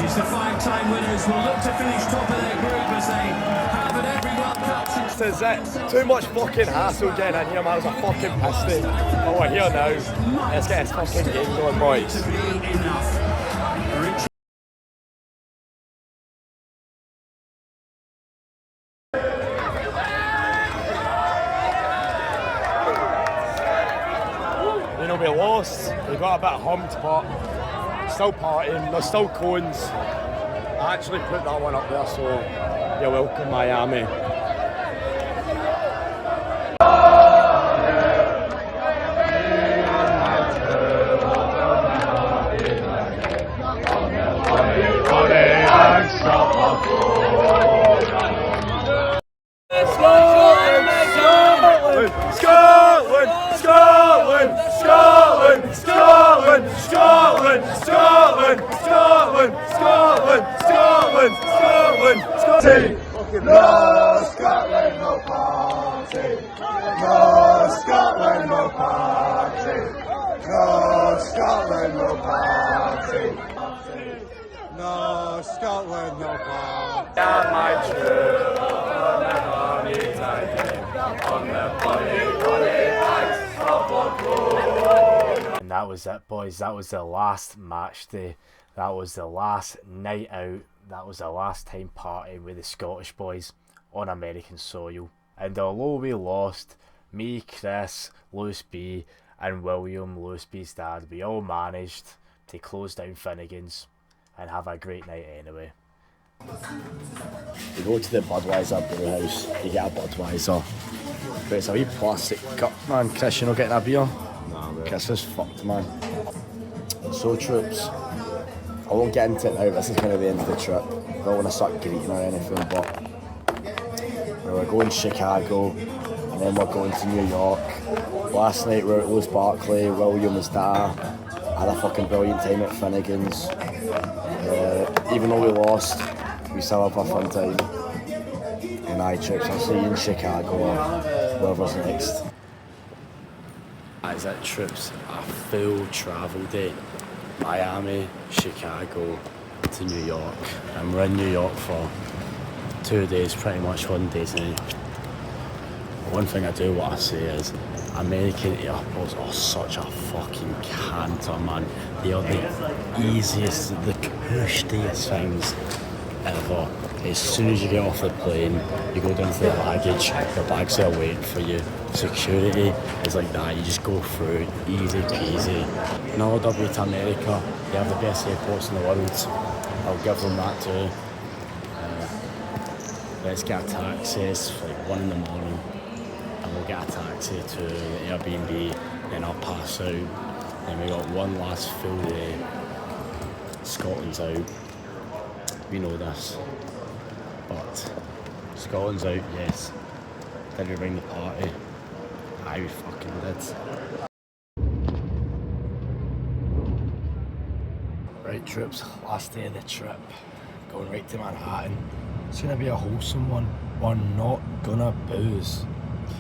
The five-time winners will look to finish top of their group as they have at every World Cup since... This is it. Too much fucking hassle getting in here, man. I was a fucking pissed. Oh, we're here now. Let's get this fucking game going, boys. You know, we lost. We got a bit humped, but still partying. There's still cones. I actually put that one up there, so you're welcome, Miami. No Scotland, no party. No Scotland, no party. No Scotland, no party. No Scotland, no party. Down my trip on the honey time, on the funny banks of Loch. And that was it, boys. That was the last match day. That was the last night out. That was the last time partying with the Scottish boys on American soil. And although we lost, me, Chris, Lewis B and William, Lewis B's dad, we all managed to close down Finnegan's and have a great night anyway. You go to the Budweiser brew house, you get a Budweiser. But it's a wee plastic cup, man. Chris, you're not getting a beer? Nah, bro. Chris is fucked, man. So, troops, I won't get into it now, this is kind of the end of the trip. I don't want to start greeting or anything, but we're going to Chicago, and then we're going to New York. Last night we were at Lewis Barclay, William was there. I had a fucking brilliant time at Finnegan's. Even though we lost, we still have a fun time. And I trips, I'll see you in Chicago or wherever's next. As it, troops, a full travel day. Miami, Chicago to New York. And we're in New York for 2 days, pretty much 1 day tonight. One thing I do want to say is American airports are such a fucking canter, man. They are the easiest, the cushiest things ever. As soon as you get off the plane, you go down to the baggage, the bags are waiting for you. Security is like that, you just go through it, easy peasy. No W to America, they have the best airports in the world. I'll give them that too. Let's get a taxi, it's like 1 in the morning. And we'll get a taxi to the Airbnb, then I'll pass out. Then we got one last full day. Scotland's out. We know this. But Scotland's out, yes. Did we bring the party? Aye, we fucking did. Right, troops, last day of the trip. Going right to Manhattan. It's gonna be a wholesome one. We're not gonna booze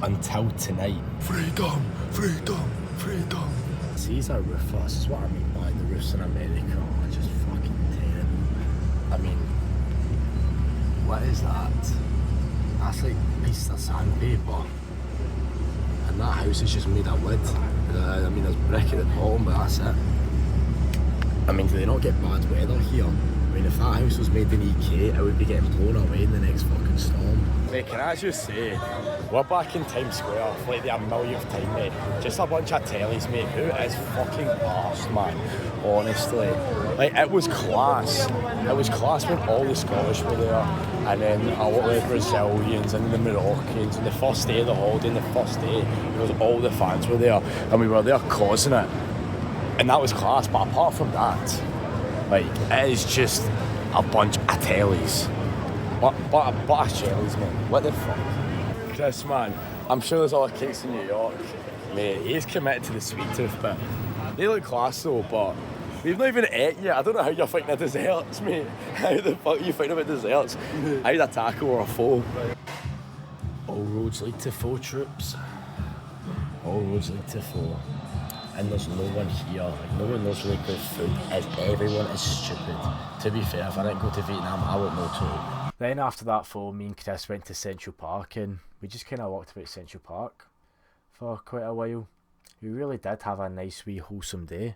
until tonight. Freedom, freedom, freedom. See, he's a roofer. This is what I mean by the roofs in America are just fucking terrible. I mean, what is that? That's like pieces of sandpaper. And that house is just made of wood. I mean, there's brick at the bottom, but that's it. I mean, do they not get bad weather here? I mean, if that house was made in EK, it would be getting blown away in the next fucking storm. Mate, can I just say, we're back in Times Square for like the millionth time, mate. Just a bunch of tellies, mate. Who is fucking arsed, man? Honestly. Like, it was class. It was class when all the Scottish were there, and then a lot of the Brazilians and the Moroccans, and the first day of the holiday, and the first day, because all the fans were there, and we were there causing it. And that was class, but apart from that, like, it is just a bunch of tellies. But jellies, man. What the fuck? Chris, man, I'm sure there's other cakes in New York. Mate, he's committed to the sweet tooth bit. They look class though, but we've not even ate yet. I don't know how you're thinking of desserts, mate. How the fuck are you thinking about desserts? I had a taco or a pho. All roads lead to Pho, troops. All roads lead to Pho. And there's no one here, like, no one knows really good food, as everyone is stupid. To be fair, if I didn't go to Vietnam, I wouldn't know too. Then after that pho, me and Chris went to Central Park, and we just kind of walked about Central Park for quite a while. We really did have a nice wee wholesome day.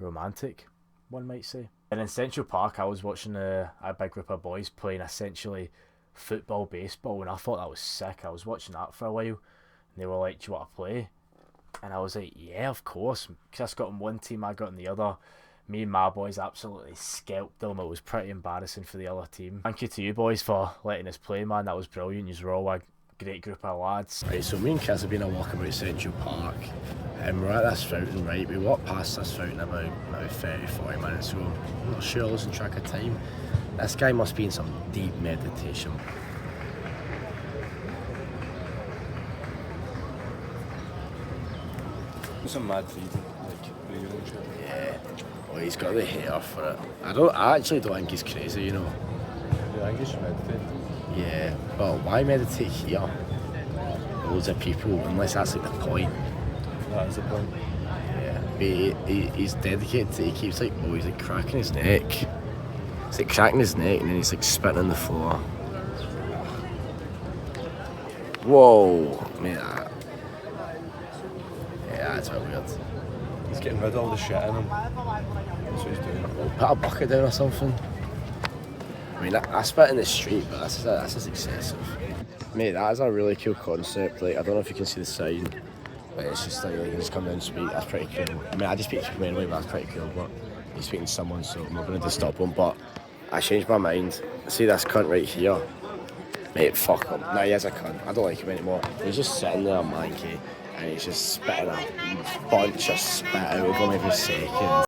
Romantic, one might say. And in Central Park, I was watching a big group of boys playing essentially football, baseball, and I thought that was sick. I was watching that for a while, and they were like, do you want to play? And I was like, yeah, of course. Chris got in one team, I got in the other. Me and my boys absolutely scalped them. It was pretty embarrassing for the other team. Thank you to you boys for letting us play, man. That was brilliant. You were all a great group of lads. Right, so me and Chris have been a walk about Central Park, and we're at this fountain, right? We walked past this fountain about 30-40 minutes ago. I'm not sure, losing track of time. This guy must be in some deep meditation. Some mad freedom, like breathing and shit. Yeah. Well, he's got the hair for it. I actually don't think he's crazy, you know. Yeah, I think he should meditate. Yeah, but why meditate here? Loads of people, unless that's like the point. That is the point. Yeah, but he's dedicated to it. He keeps like, he's like cracking his neck. He's like cracking his neck and then he's like spitting on the floor. Whoa, mate, yeah, that's a bit weird. He's getting rid of all the shit in him. That's what he's doing. Put a bucket down or something. I mean, I spit in the street, but that's just excessive. Mate, that is a really cool concept. Like, I don't know if you can see the sign, but it's just like you can just come down and speak. That's pretty cool. I mean, I just speak to people anyway, but that's pretty cool. But he's speaking to someone, so I'm not going to stop him. But I changed my mind. See this cunt right here? Mate, fuck him. Nah, he is a cunt. I don't like him anymore. He's just sitting there, manky, and he's just spitting a bunch of spit out of him every second.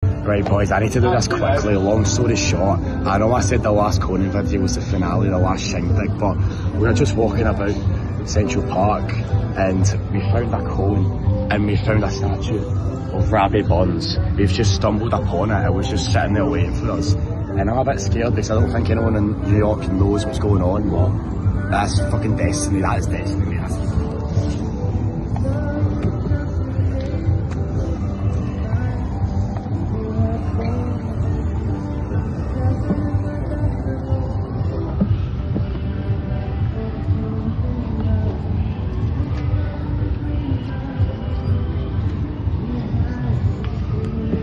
Right, boys, I need to do this quickly. Long story short, I know I said the last Conan video was the finale, the last shindig, but we were just walking about Central Park and we found a cone and we found a statue of Robbie Burns. We've just stumbled upon it. It was just sitting there waiting for us. And I'm a bit scared because I don't think anyone in New York knows what's going on, but that's fucking destiny. That is destiny.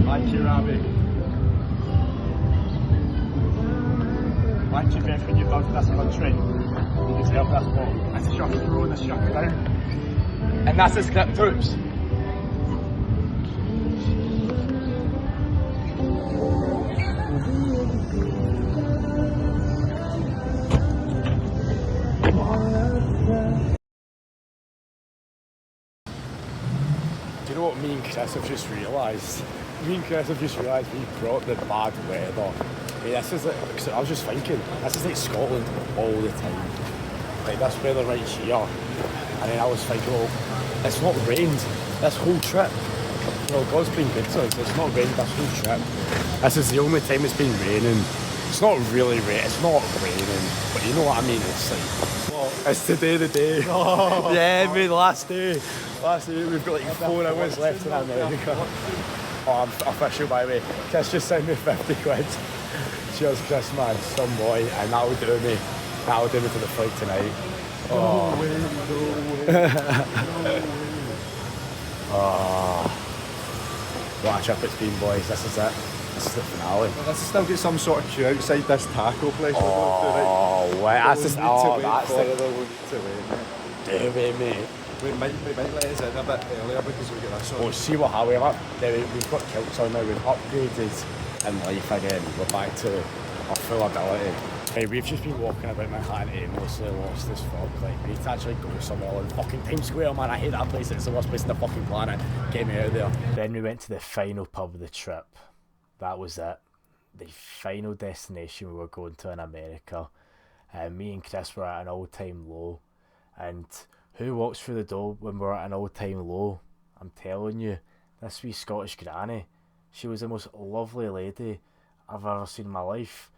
Thank you, Robbie. Thank you, for everything you've done for this country. You deserve this one. That's a shot throw, this shot down. And that's the script, troops. Do you know what me and Chris have just realised? Me and Chris have just realised we brought the bad weather. I mean, this is like, I was just thinking, this is like Scotland all the time. Like this weather right here. And then I was thinking, well, it's not rained this whole trip. You know, God's been good to us. It's not rained this whole trip. This is the only time it's been raining. It's not really it's not raining, but you know what I mean? It's like, well, it's today the day. Oh, yeah, mate, last day. Last day, we've got like 4 hours left in America. Oh, I'm official by the way. Chris just sent me 50 quid. Cheers, Chris, man, some boy, and that'll do me. That'll do me to the flight tonight. Oh. No way, no way. Oh. What a trip it's been, boys. This is it. This is the finale. Well, this has still got some sort of queue outside this taco place. Oh, wait, that's just. Oh, that's the. Do we, mate? We might let us in a bit earlier because we get this on. Oh, see what how we've got kilts on now, we've upgraded in life again. We're back to our full ability. Hey, we've just been walking about Manhattan aimlessly, lost as fuck. Like, we need to actually go somewhere on fucking Times Square, man. I hate that place, it's the worst place on the fucking planet. Get me out of there. Then we went to the final pub of the trip. That was it. The final destination we were going to in America. Me and Chris were at an all-time low. And who walks through the door when we're at an all-time low? I'm telling you, this wee Scottish granny. She was the most lovely lady I've ever seen in my life.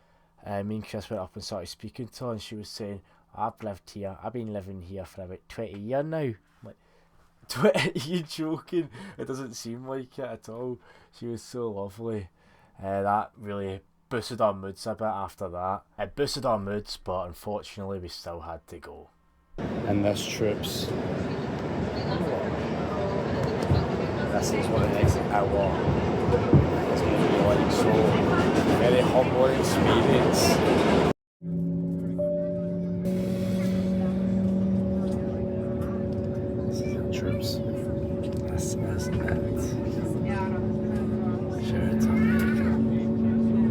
Me and Chris went up and started speaking to her, and she was saying, I've been living here for about 20 years now. I'm like, 20? Are you joking? It doesn't seem like it at all. She was so lovely. That really boosted our moods a bit after that. It boosted our moods, but unfortunately we still had to go. And this, troops, this is what it is hour. It's going to be like so very humbling experience. This is it, troops. This is it. Shout out to America.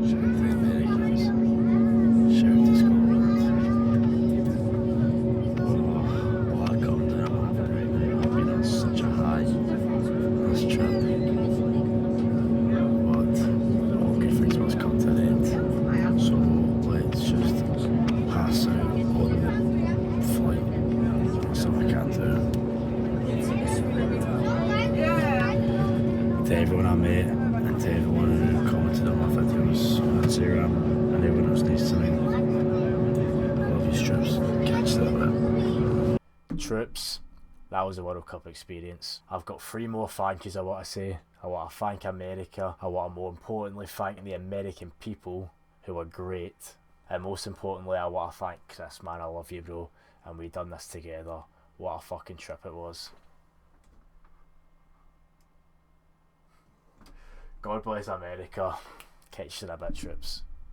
Shout out to the Americans. Shout out to Scotland. Such a high. This trip. But all good things must come to an end. So let's just pass out on the flight. That's all I can do. To everyone I met and to everyone who commented on my videos on Instagram and everyone else needs to know. I love you, Troops. Catch you later. Troops. That was a World Cup experience. I've got 3 more thank yous I want to say. I want to thank America. I want to more importantly thank the American people who are great. And most importantly, I want to thank Chris, man. I love you, bro. And we done this together. What a fucking trip it was. God bless America. Catch you in a bit, Trips.